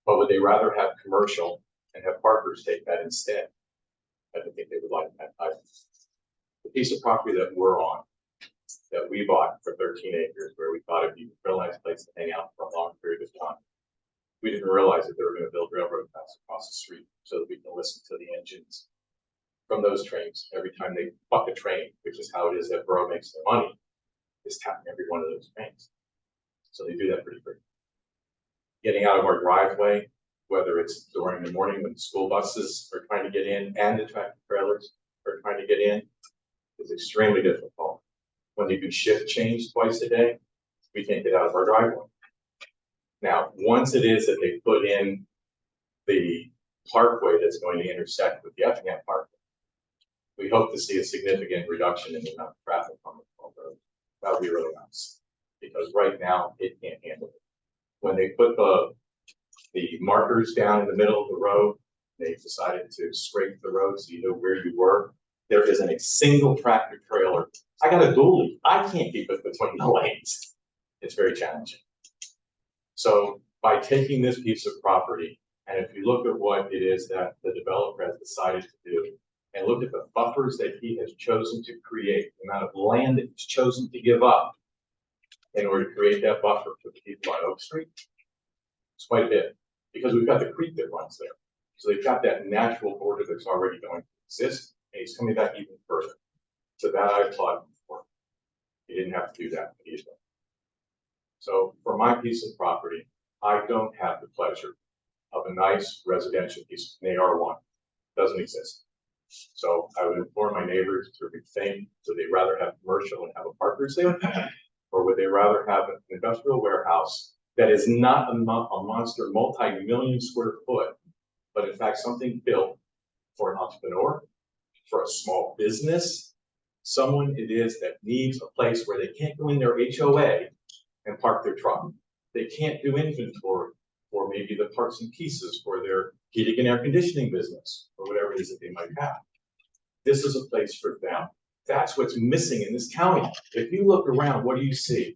But would they rather have commercial and have partners take that instead? I don't think they would like that either. The piece of property that we're on, that we bought for 13 acres, where we thought it'd be a real nice place to hang out for a long period of time. We didn't realize that they were going to build railroad tracks across the street so that we can listen to the engines from those trains. Every time they buck a train, which is how it is that borough makes their money, is tapping every one of those trains. So they do that pretty frequently. Getting out of our driveway, whether it's during the morning when the school buses are trying to get in and the tractor trailers are trying to get in, is extremely difficult. When they do shift change twice a day, we can't get out of our driveway. Now, once it is that they put in the parkway that's going to intersect with the Effingham Parkway, we hope to see a significant reduction in the amount of traffic on the road. That would be really nice, because right now it can't handle it. When they put the markers down in the middle of the road, they decided to scrape the road so you know where you were. There isn't a single tractor trailer. I got a dually. I can't keep it between the lanes. It's very challenging. So by taking this piece of property, and if you look at what it is that the developer has decided to do, and look at the buffers that he has chosen to create, the amount of land that he's chosen to give up in order to create that buffer for the people on Oak Street, it's quite a bit, because we've got the creek that runs there. So they've got that natural border that's already going to exist, and he's coming back even further. So that I applaud him for. He didn't have to do that easily. So for my piece of property, I don't have the pleasure of a nice residential piece of AR1. Doesn't exist. So I would implore my neighbors to rethink, would they rather have commercial and have a partners there? Or would they rather have an industrial warehouse that is not a monster multi-million square foot, but in fact something built for an entrepreneur, for a small business, someone it is that needs a place where they can't go in their HOA and park their truck. They can't do inventory or maybe the parts and pieces for their heating and air conditioning business or whatever it is that they might have. This is a place for them. That's what's missing in this county. If you look around, what do you see?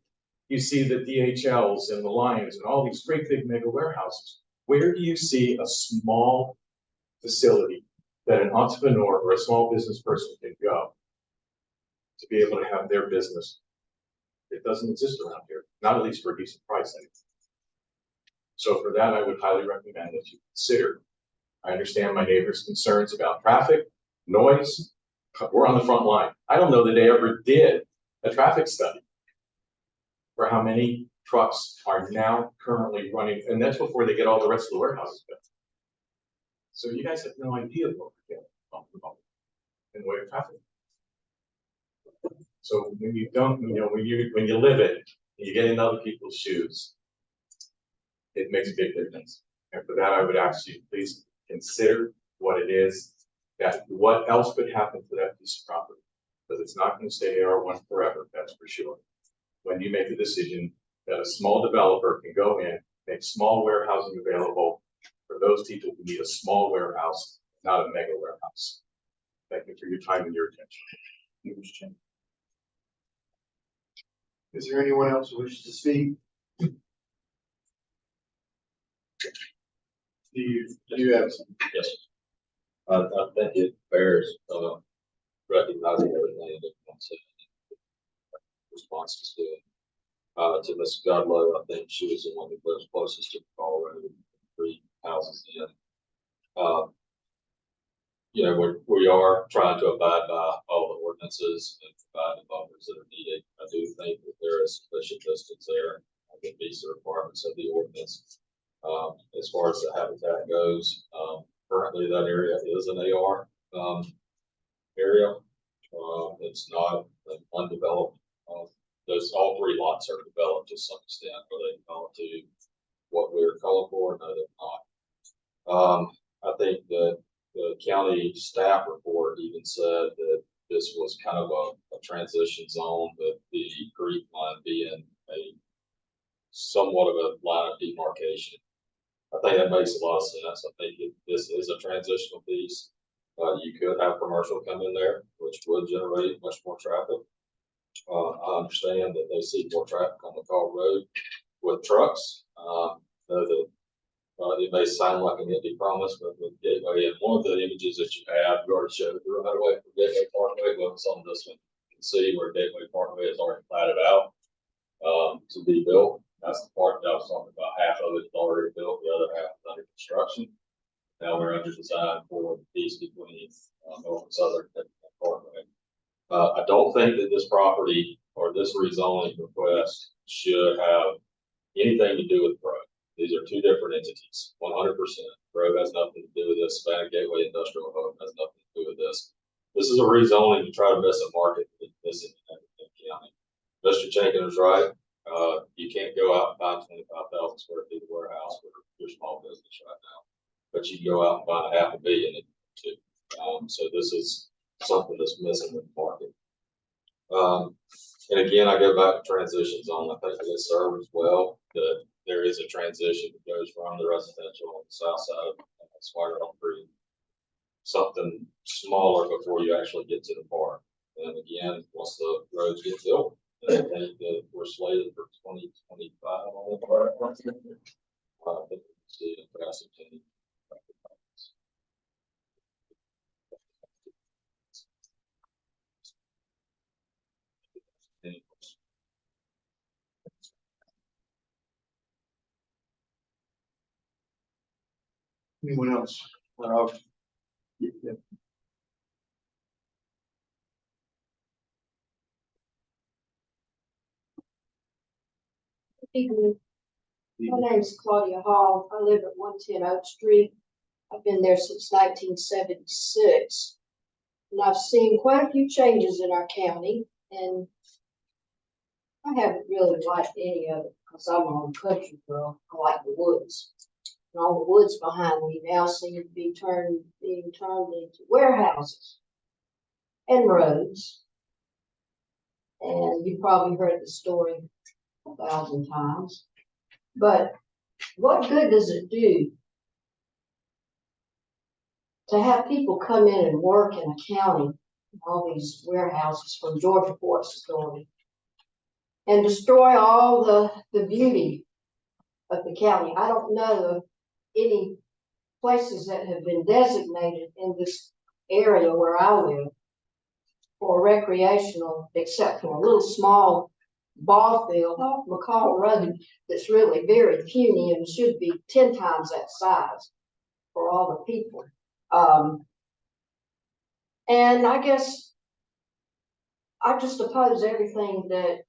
You see the DHLs and the Lions and all these great big mega warehouses. Where do you see a small facility that an entrepreneur or a small business person can go to be able to have their business? It doesn't exist around here, not at least for a decent price anyway. So for that, I would highly recommend that you consider. I understand my neighbor's concerns about traffic, noise. We're on the front line. I don't know that they ever did a traffic study for how many trucks are now currently running, and that's before they get all the rest of the warehouses built. So you guys have no idea what we're getting in the way of traffic. So when you don't, when you live it, and you get in other people's shoes, it makes a big difference. And for that, I would ask you, please consider what it is, that what else could happen to that piece of property. Because it's not going to stay AR1 forever, that's for sure. When you make the decision that a small developer can go in, make small warehousing available for those people who need a small warehouse, not a mega warehouse. Thank you for your time and your attention. Is there anyone else who wishes to speak? Do you have some? Yes. I think it bears recognizing everything that comes in responses to it. To Ms. Godlow, I think she was the one that lives closest to the call road, 3 houses in. We are trying to abide by all the ordinances and provide the buffers that are needed. I do think that there is sufficient distance there that meets the requirements of the ordinance. As far as the habitat goes, currently that area is an AR, area. It's not an undeveloped, all three lots are developed to some extent, but they come to what we're calling for, no, they're not. I think that the county staff report even said that this was kind of a transition zone, but the creek line being a somewhat of a line of demarcation. I think that makes a lot of sense. I think this is a transitional piece. You could have commercial come in there, which would generate much more traffic. I understand that they see more traffic on the Call Road with trucks. Know that it may sound like an empty promise, but with Gateway, and one of the images that you have, you already showed the right away from Gateway Parkway. Well, it's on this one. You can see where Gateway Parkway is already platted out to be built. That's the part that I was talking about. Half of it is already built, the other half is under construction. Now we're under design for the piece between North and Southern Parkway. I don't think that this property or this rezoning request should have anything to do with the road. These are two different entities, 100%. Road has nothing to do with this. Savannah Gateway Industrial Hub has nothing to do with this. This is a rezoning to try to miss a market that's missing in the county. Mr. Jenkins is right. You can't go out and buy 25,000 square feet of warehouse for your small business right now, but you can go out and buy $500 million too. So this is something that's missing in the market. And again, I go back to transition zone. I think it serves well that there is a transition that goes from the residential on the south side of Spider Home Creek, something smaller before you actually get to the park. And again, once the roads get built, I think that we're slated for 2025 on the park. I think we can see a massive change. Anyone else? Yeah. Evening. My name is Claudia Hall. I live at 110 Oak Street. I've been there since 1976. And I've seen quite a few changes in our county, and I haven't really liked any of it because I'm a country girl. I like the woods. And all the woods behind me now seem to be being turned into warehouses and roads. And you've probably heard the story 1,000 times. But what good does it do to have people come in and work in a county, all these warehouses from Georgia Ports Authority, and destroy all the beauty of the county? I don't know of any places that have been designated in this area where I live for recreational, except for a little small ball field off McCall Road that's really very puny and should be 10 times that size for all the people. And I guess I just oppose everything that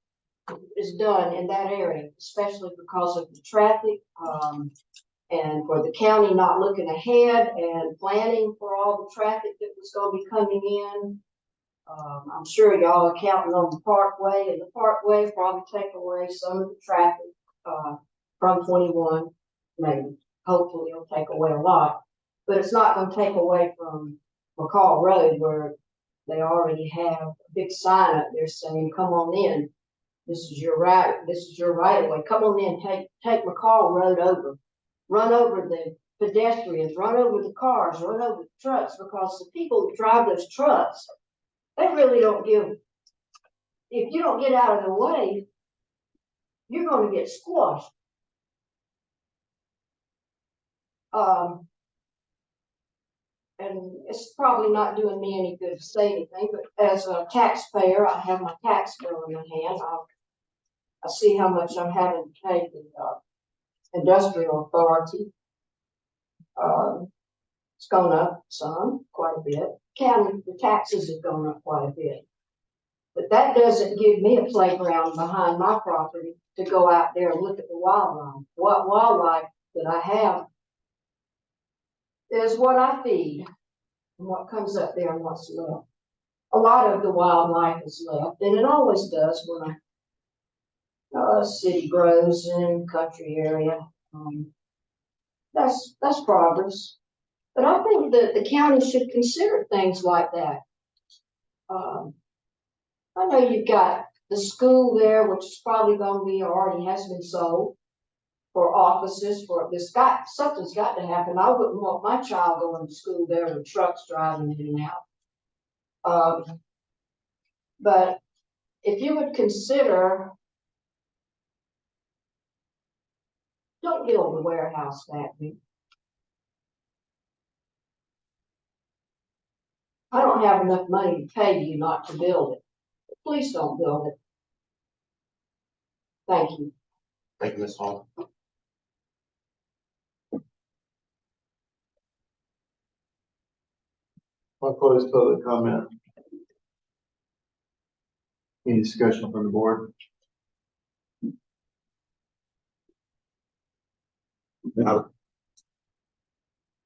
is done in that area, especially because of the traffic, and for the county not looking ahead and planning for all the traffic that was going to be coming in. I'm sure y'all are counting on the Parkway, and the Parkway probably take away some of the traffic from 21, maybe. Hopefully it'll take away a lot, but it's not going to take away from McCall Road, where they already have a big sign up there saying, "Come on in. This is your right. This is your right of way. Come on in. Take McCall Road over. Run over the pedestrians. Run over the cars. Run over the trucks." Because the people that drive those trucks, they really don't give. If you don't get out of the way, you're going to get squashed. And it's probably not doing me any good to say anything, but as a taxpayer, I have my tax bill in my hand. I see how much I'm having to pay the industrial authority. It's gone up some, quite a bit. County, the taxes have gone up quite a bit. But that doesn't give me a playground behind my property to go out there and look at the wildlife. What wildlife that I have is what I feed and what comes up there and what's left. A lot of the wildlife is left, and it always does when a city grows in country area. That's progress. But I think that the county should consider things like that. I know you've got the school there, which is probably gonna be, or already has been sold for offices, something's got to happen. I wouldn't want my child going to school there with trucks driving in and out. But if you would consider, don't build a warehouse factory. I don't have enough money to pay you not to build it. Please don't build it. Thank you. Thank you, Ms. Hall. I'll close public comment. Any discussion from the board? I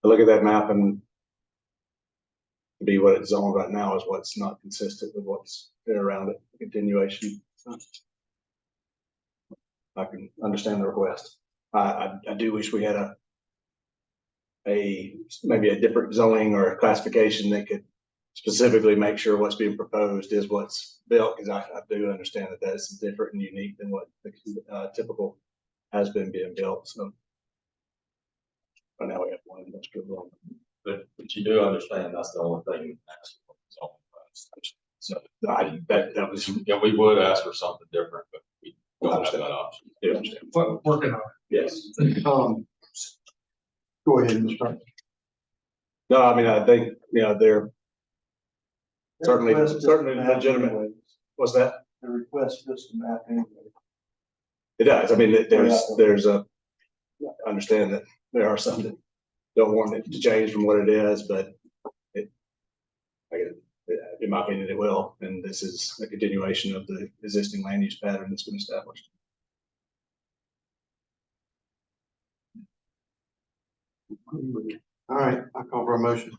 look at that map and to be what it's zoned right now is what's not consistent with what's there around it, continuation. I can understand the request. I do wish we had maybe a different zoning or a classification that could specifically make sure what's being proposed is what's built, because I do understand that is different and unique than what the typical has been being built. So right now we have one industrial zone. But you do understand that's the only thing. So that was, yeah, we would ask for something different, but we don't have that option. do understand. Working on Yes. Go ahead, Mr. Frank. No, I mean, I think, they're certainly legitimate. What's that? The request fits the map anyway. It does. I mean, I understand that there are some that don't want it to change from what it is, but in my opinion, it will. And this is a continuation of the existing land use pattern that's been established. All right, I call for a motion.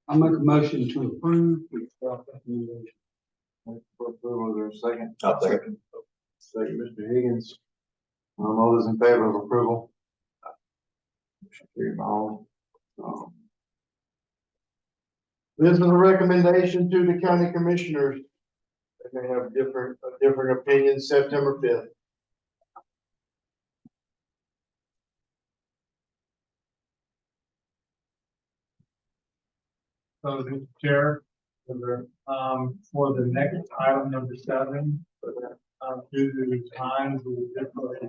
I'll make a motion to approve the staff recommendation. For approval, is there a second? I'll second. Second, Mr. Higgins. All those in favor of approval? Motion carried by all. This is a recommendation to the county commissioners. They may have different opinions. September 5th. So, Mr. Chair, for the next item number 7, due to time, we will definitely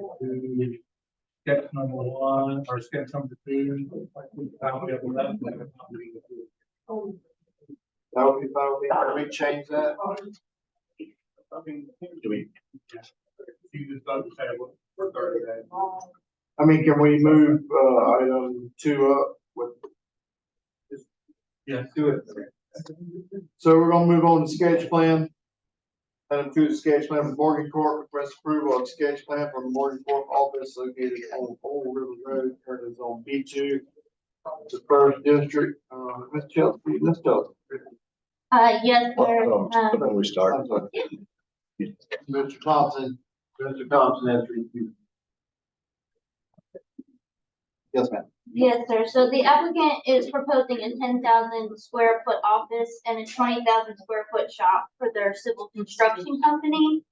do sketch number 1 or sketch number 2. How we have left. That would be fine with me. Can we change that? I mean, Do we? you just don't say what we're 30 days. I mean, can we move, item 2 up with? Yeah, do it. So we're gonna move on to sketch plan. Item 2 is sketch plan for Morgan Court, request approval of sketch plan from Morgan Court office located on Old River Road, currently zone B2. The first district, Ms. Chelsea, let's go. Yes, sir. When we start. I'm sorry. Mr. Thompson has reviewed. Yes, ma'am. Yes, sir. So the applicant is proposing a 10,000 square foot office and a 20,000 square foot shop for their civil construction company.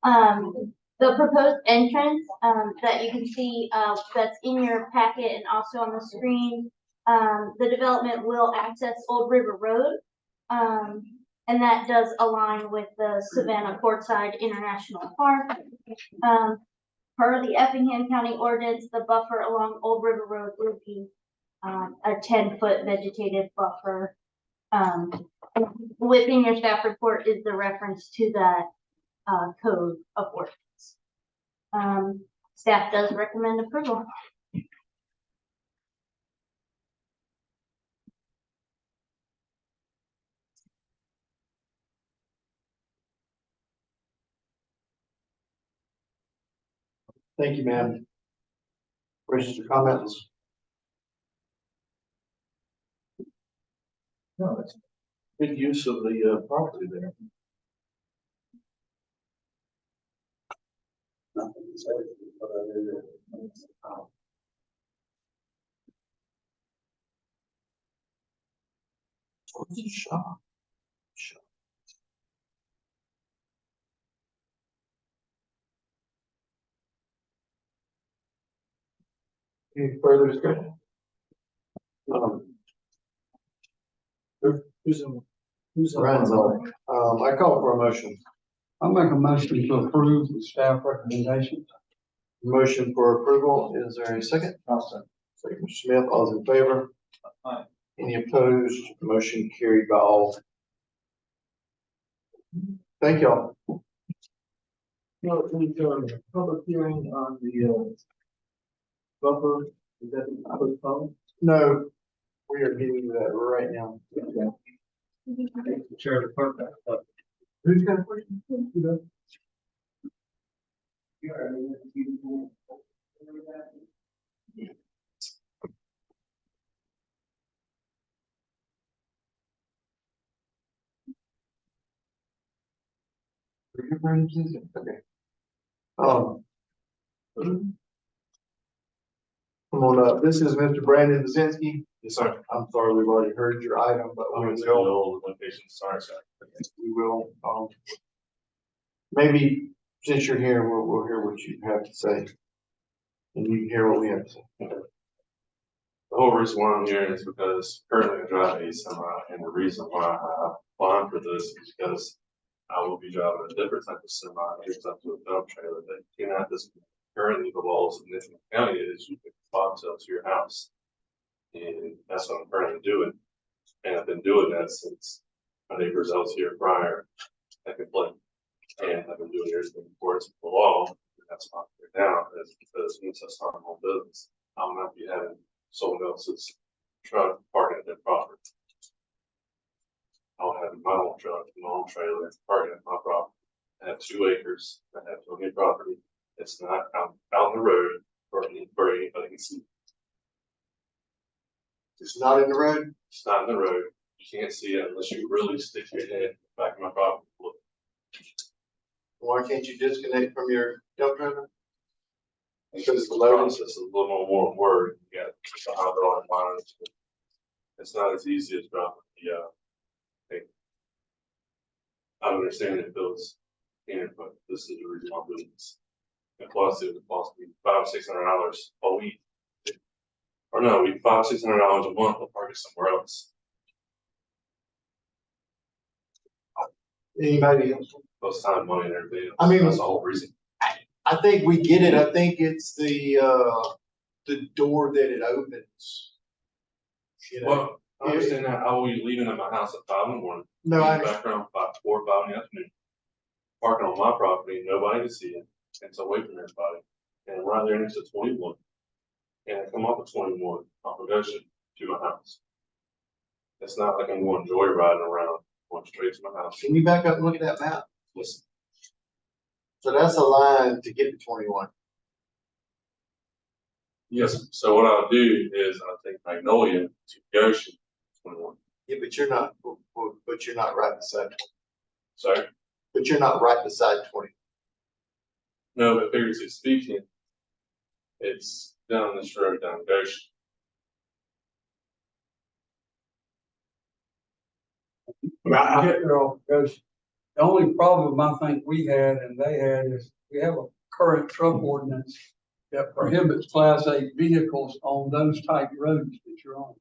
The proposed entrance, that you can see, that's in your packet and also on the screen. The development will access Old River Road. And that does align with the Savannah Portside International Park. Per the Effingham County ordinance, the buffer along Old River Road will be a 10-foot vegetative buffer. Within your staff report is the reference to that code of ordinance. Staff does recommend approval. Thank you, ma'am. Questions or comments? No, it's good use of the property there. Shop. Any further discussion? Who's Ryan's on. I call for a motion. I'll make a motion to approve the staff recommendation. Motion for approval, is there a second? Second, Mr. Smith, all those in favor? Aye. Any opposed? Motion carried by all. Thank y'all. No, the public hearing on the buffer, is that postponed? No, we are getting to that right now. Chair, the clerk. Who's got a question? Okay. Come on up. This is Mr. Brandon Bazinski. Yes, sir. I'm sorry, we've already heard your item, but we I'm in the will, old location, sorry, sir. we will, maybe since you're here, we'll hear what you have to say. And you can hear what we have to say. The whole reason why I'm here is because currently I drive a semi, and the reason why I applied for this is because I will be driving a different type of semi, here's up to a dump trailer that cannot this. Currently, the laws in Effingham County is you can bobtail to your house. And that's what I'm currently doing. And I've been doing that since my neighbors else here prior, I could play. And I've been doing everything according to the law, and that's why I'm here now, is because once I start my own business, I'll not be having someone else's truck parking at their property. I'll have my own truck, my own trailer, parking at my property. I have 2 acres, I have plenty of property. It's not out on the road for anybody can see. It's not in the road. It's not in the road. You can't see it unless you really stick your head back in my property. Look, Why can't you disconnect from your dump trailer? because the process is a little more work. You got the hydraulic lines. It's not as easy as dropping the thing. I understand it feels here, but this is the reason I'm doing this. And plus, it would cost me $500-600 a week. Or no, we $500-600 a month to park it somewhere else. Anybody else? Those time, money, and everything. I mean, that's the whole reason. I think we get it. I think it's the door that it opens. You know? Well, I understand that. I will be leaving at my house at 5 in the morning. No, I Back around 4 or 5 in the afternoon. Parking on my property, nobody can see it. It's away from everybody. And right there next to 21. And I come off of 21 off of Ocean to my house. It's not like I'm going joyriding around, going straight to my house. Can you back up and look at that map? Listen, So that's a line to get to 21. yes, so what I'll do is I'll take Magnolia to Ocean 21. Yeah, but you're not right beside 20. Sorry? But you're not right beside 20. No, but figuratively speaking, it's down this road down Ocean. I get there off the coast. The only problem I think we had and they had is we have a current truck ordinance that prohibits Class 8 vehicles on those type roads that you're on,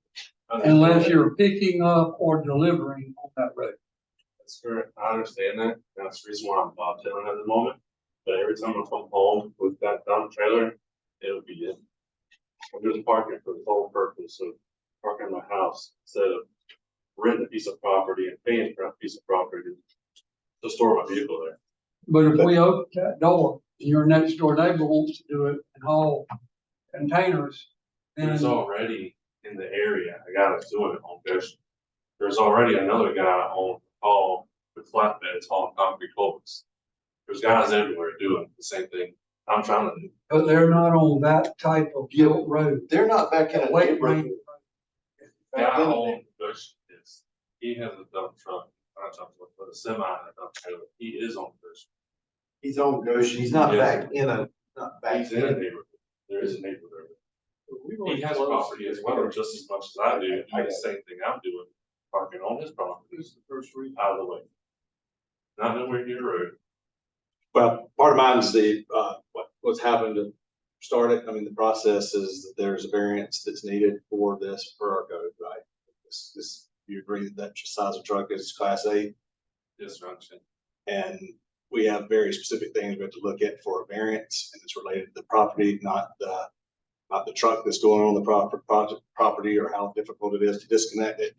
unless you're picking up or delivering on that road. That's correct. I understand that. That's the reason why I'm bobtailing at the moment. But every time I come home with that dump trailer, it'll be in. I'm just parking for the whole purpose of parking in my house instead of renting a piece of property and paying for a piece of property to store my vehicle there. But if we open that door, and your next door neighbor wants to do it and haul containers, There's then already in the area, a guy that's doing it on Goshen. There's already another guy on call with flatbeds hauling concrete culverts. There's guys everywhere doing the same thing I'm trying to do. but they're not on that type of guilt road. They're not back in a Wait, neighborhood. Guy on Goshen is. He has a dump truck, not a dump truck, but a semi and a dump trailer. He is on Goshen. He's on Goshen, he's not Yes. back in a, not back He's in a in. neighborhood. There is a neighborhood. He has property as well, just as much as I do, doing the same thing I'm doing, parking on his property. This is the first reading. Out of the way. Not nowhere near the road. Well, part of mine is what's happened to start it. I mean, the process is that there's a variance that's needed for this per our code, right? You agree that that size of truck is class A? Yes, sir, I understand. And we have very specific things we have to look at for a variance, and it's related to the property, not the truck that's going on the property or how difficult it is to disconnect it.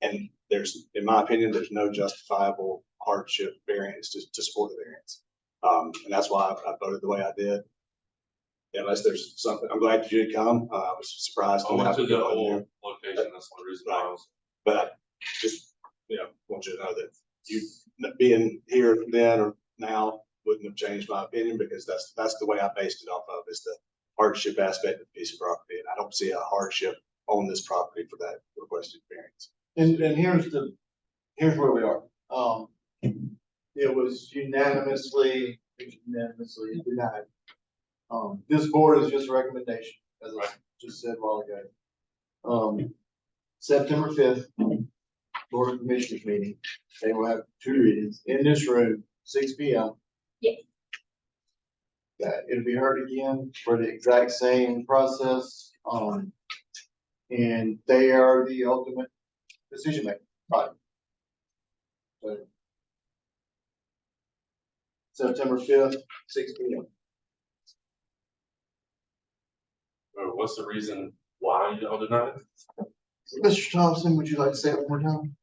And there's, in my opinion, there's no justifiable hardship variance to support the variance. And that's why I voted the way I did. Unless there's something, I'm glad you did come. I was surprised. I went to the old location, that's one reason why I was. But I just, want you to know that you being here then or now wouldn't have changed my opinion, because that's the way I based it off of, is the hardship aspect of the piece of property. And I don't see a hardship on this property for that requested variance. And here's where we are. It was unanimously denied. This board is just a recommendation, as I just said a while ago. September 5th, Board of Commissioners meeting. They will have 2 readings in this room, 6 p.m. Yes. It'll be heard again for the exact same process. And they are the ultimate decision maker. Right. So September 5th, 6 p.m. What's the reason why y'all denied it? Mr. Thompson, would you like to say it one more time?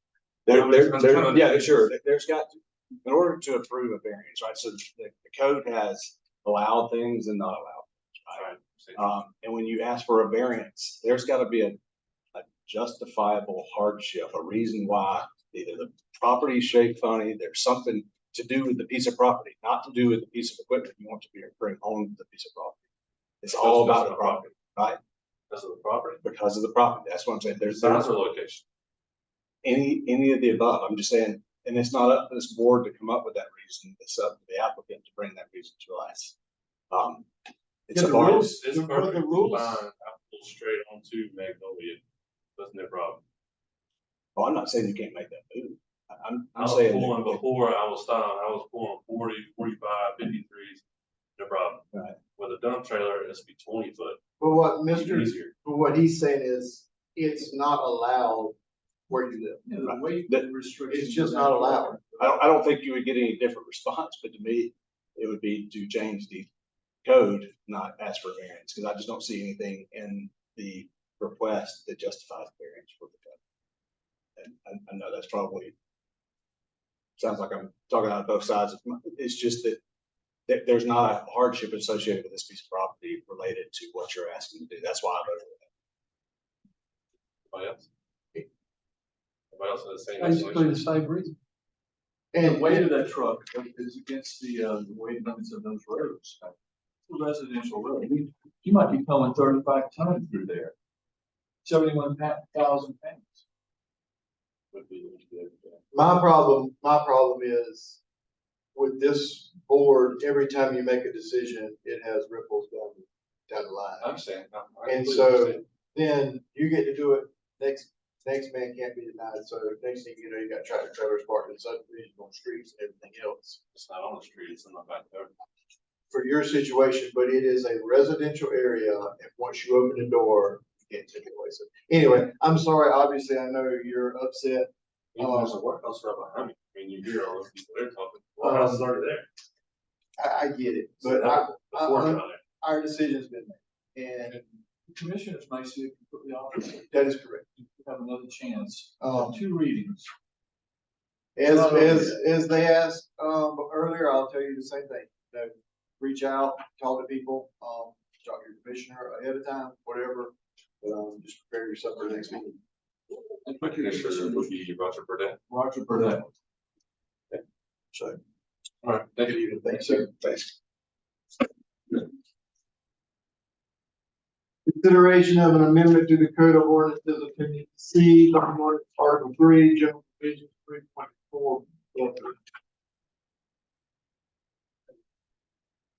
Yeah, sure. There's got to, in order to approve a variance, right? So the code has allowed things and not allowed things, right? And when you ask for a variance, there's got to be a justifiable hardship, a reason why either the property is shaped funny, there's something to do with the piece of property, not to do with the piece of equipment you want to bring home the piece of property. It's all about the property, right? Because of the property? Because of the property. That's what I'm saying. There's size or location. Any of the above. I'm just saying, and it's not up to this board to come up with that reason. It's up to the applicant to bring that reason to us. It's the rules. It's perfectly fine. I pull straight onto Magnolia. Wasn't their problem. Oh, I'm not saying you can't make that move. I'm saying pulling before I was pulling 40, 45, 53s. No problem. Right. With a dump trailer, it has to be 20 foot. But what he's saying is, it's not allowed where you live. Yeah, the weight restriction. It's just not allowed. I don't think you would get any different response, but to me, it would be to change the code, not ask for variance, because I just don't see anything in the request that justifies variance for the code. And I know that's probably sounds like I'm talking out of both sides. It's just that there's not a hardship associated with this piece of property related to what you're asking to do. That's why I voted for that. Anybody else? Everybody else has the same Basically the explanation? same reason. And The weight of that truck is against the weight limits of those roads. It's a residential road. You might be towing 35 tons through there. 71,000 pounds. my problem is with this board, every time you make a decision, it has ripples down the line. I understand. And so then you get to do it, next man can't be denied. So next thing you know, you got tractor trailers parked in subdivisions on streets and everything else. It's not on the street, it's in the backyard. For your situation, but it is a residential area, and once you open the door, you can't take it away. So anyway, I'm sorry, obviously, I know you're upset. Even there's a workhouse right behind me. I mean, you hear all those people there talking. Workhouse is already there. I get it, So but our decision's been made, and The commissioners may see it completely opposite. that is correct. You have another chance. Um, 2 readings. As they asked, earlier, I'll tell you the same thing. You know, reach out, talk to people, talk to your commissioner ahead of time, whatever. Just prepare yourself for the next meeting. And my commissioner would be Roger Burdett. Roger Burdett. So, All right, thank you. Thanks, sir. thanks. Consideration of an amendment to the Code of Ordinances, Opinion C, Article 3, General page 3.4.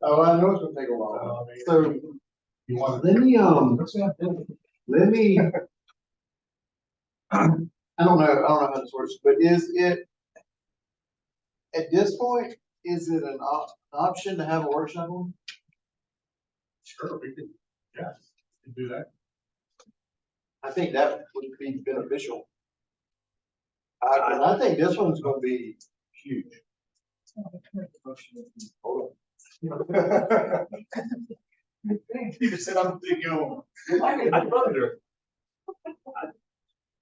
Oh, I know it's gonna take a while. So You want let me, let me. I don't know how this works, but is it, at this point, is it an option to have a workshop on? Sure, we can, yeah, we can do that. I think that would be beneficial. I think this one's gonna be huge. Hold on. You said I'm thinking, I'd rather.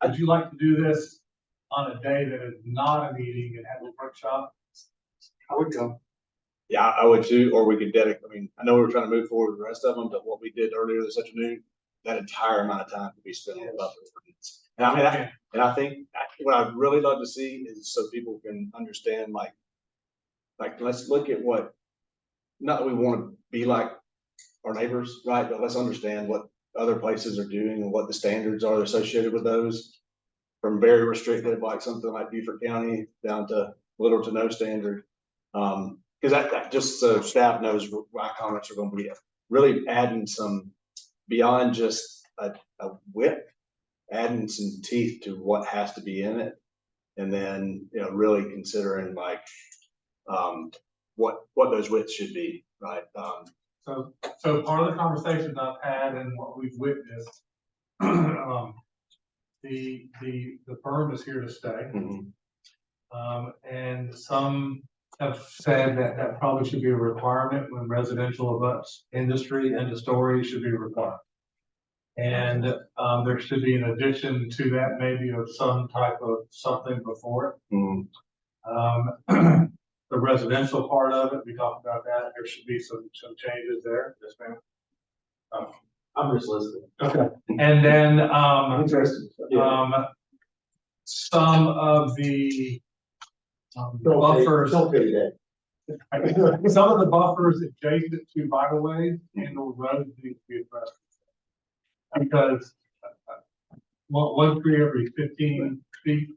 Would you like to do this on a day that is not a meeting and have a workshop? I would come. Yeah, I would too, or we could dedicate, I mean, I know we were trying to move forward with the rest of them, but what we did earlier this afternoon, that entire amount of time could be spent on the buffer. And I mean, I think what I'd really love to see is so people can understand, like, let's look at what, not that we want to be like our neighbors, right? But let's understand what other places are doing and what the standards are associated with those. From very restricted, like something like Beaufort County, down to little to no standard. Because that just so staff knows what my comments are going to be, really adding some beyond just a width, adding some teeth to what has to be in it, and then really considering like what those widths should be, right? So part of the conversations I've had and what we've witnessed, the firm is here to stay. And some have said that probably should be a requirement when residential abuts industry, and the story should be required. And there should be an addition to that, maybe of some type of something before it. The residential part of it, we talked about that. There should be some changes there. Yes, ma'am. I'm just listening. Okay. And then Interesting. some of the buffers. Don't pay that. Some of the buffers adjacent to right of ways and the roads need to be addressed. Because one tree every 15 feet.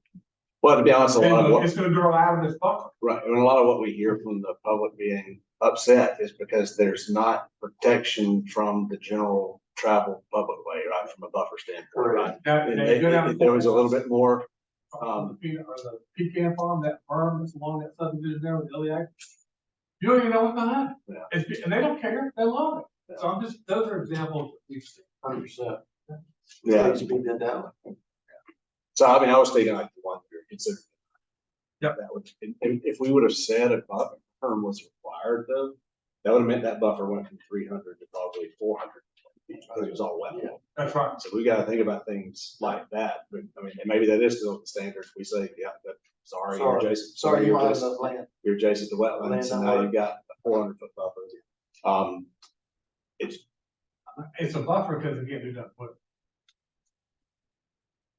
Well, to be honest, It's gonna grow out of this buffer. right, and a lot of what we hear from the public being upset is because there's not protection from the general travel public way, right, from a buffer standpoint, right? And if there was a little bit more, the pecan farm, that farm that's along that subdivision there with Iliac. You don't even know what's behind it. And they don't care, they love it. So those are examples we've seen. 100%. yeah. Needs to be done that way. So I mean, I was thinking like the one you're considering. Yep. That would, if we would have said a buffer term was required though, that would have meant that buffer went from 300 to probably 400 feet, because it was all wet. That's right. So we gotta think about things like that, but I mean, and maybe that is still the standard. We say, yeah, but sorry, you're adjacent. Sorry, you you're don't have adjacent, enough land. you're adjacent to wetlands, and now you've got a 400-foot buffer. It's a buffer because it can't do that.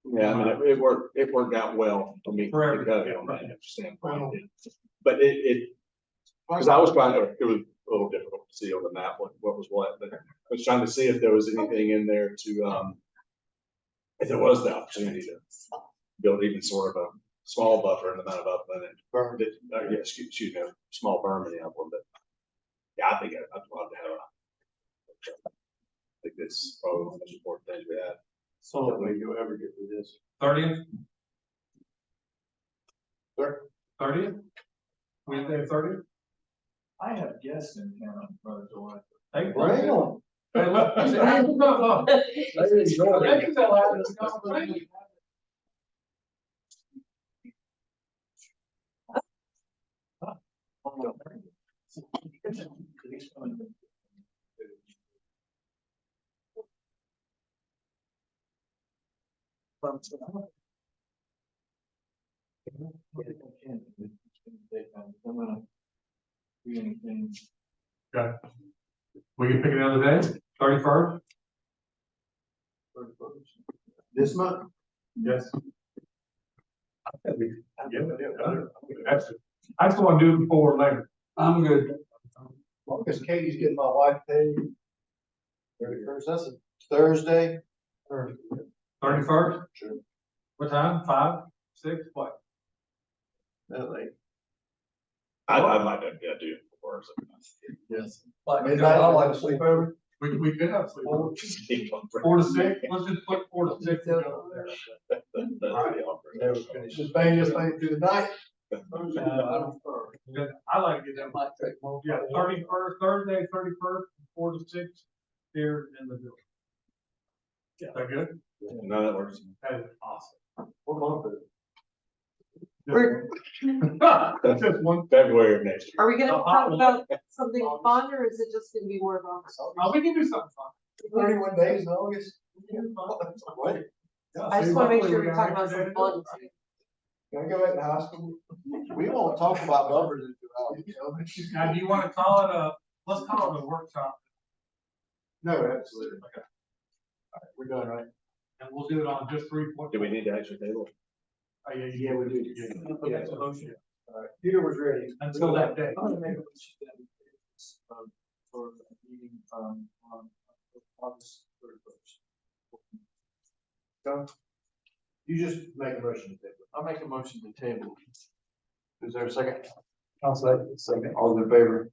Yeah, I mean, it worked out well for me. For everybody, on that right. standpoint. But because I was trying to, it was a little difficult to see on the map what was what, but I was trying to see if there was anything in there to, if there was the opportunity to build even sort of a small buffer in the amount of upland and yeah, excuse me, a small berm in the upland, but yeah, I think I'd love to have I think that's probably one of the most important things we have. So that way you'll ever get through this. 30th? Sir? 30th? Wednesday, 30th? I have guests in town, Brother Joy. Hey, Bring them. Hey, look, I said, hey, look. Thank you, Phil, for this conversation. Okay. We can pick another day, 31st? This month? Yes. I just want to do it before or later. I'm good. As long as Katie's getting my wife paid. 31st, that's a Thursday. 31st? Sure. What time? 5, 6, what? I'd like to, yeah, do it before. Yes. Midnight, I like to sleep over. We could have sleep. 4 to 6, let's just put 4 to 6. and go there. Never finish. Just bang this thing through the night. I like to get that might take more. Yeah, 31st, Thursday, 31st, 4 to 6 here in the building. Is that good? No, that works. That is awesome. What month is it? Just one. February of next year. Are we gonna talk about something fun or is it just gonna be more of a? Oh, we can do something fun. 31 days in August. Wait, I just wanna make sure we talk about some fun too. can I go back to high school? We won't talk about bumpers until Now, do you want to call it let's call it a workshop, No, absolutely. Okay. All right, we're done, right? and we'll do it on just 3 points. Do we need to actually table? Yeah, we do. Okay, so motion. All right, Peter was ready. Until that day. I'm gonna make a motion that, for a meeting, on August 31st. You just make a motion to table. I'll make a motion to table. Is there a second? I'll second. All in favor?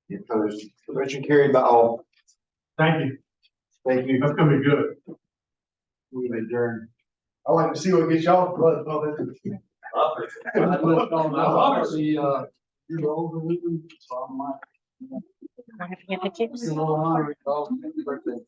You opposed? Motion carried by all. Thank you. Thank you. That's gonna be good. We adjourn. I like to see what gets y'all. Obviously, you're over with me. I have to get the chips. You're a little hungry, dog. Happy birthday.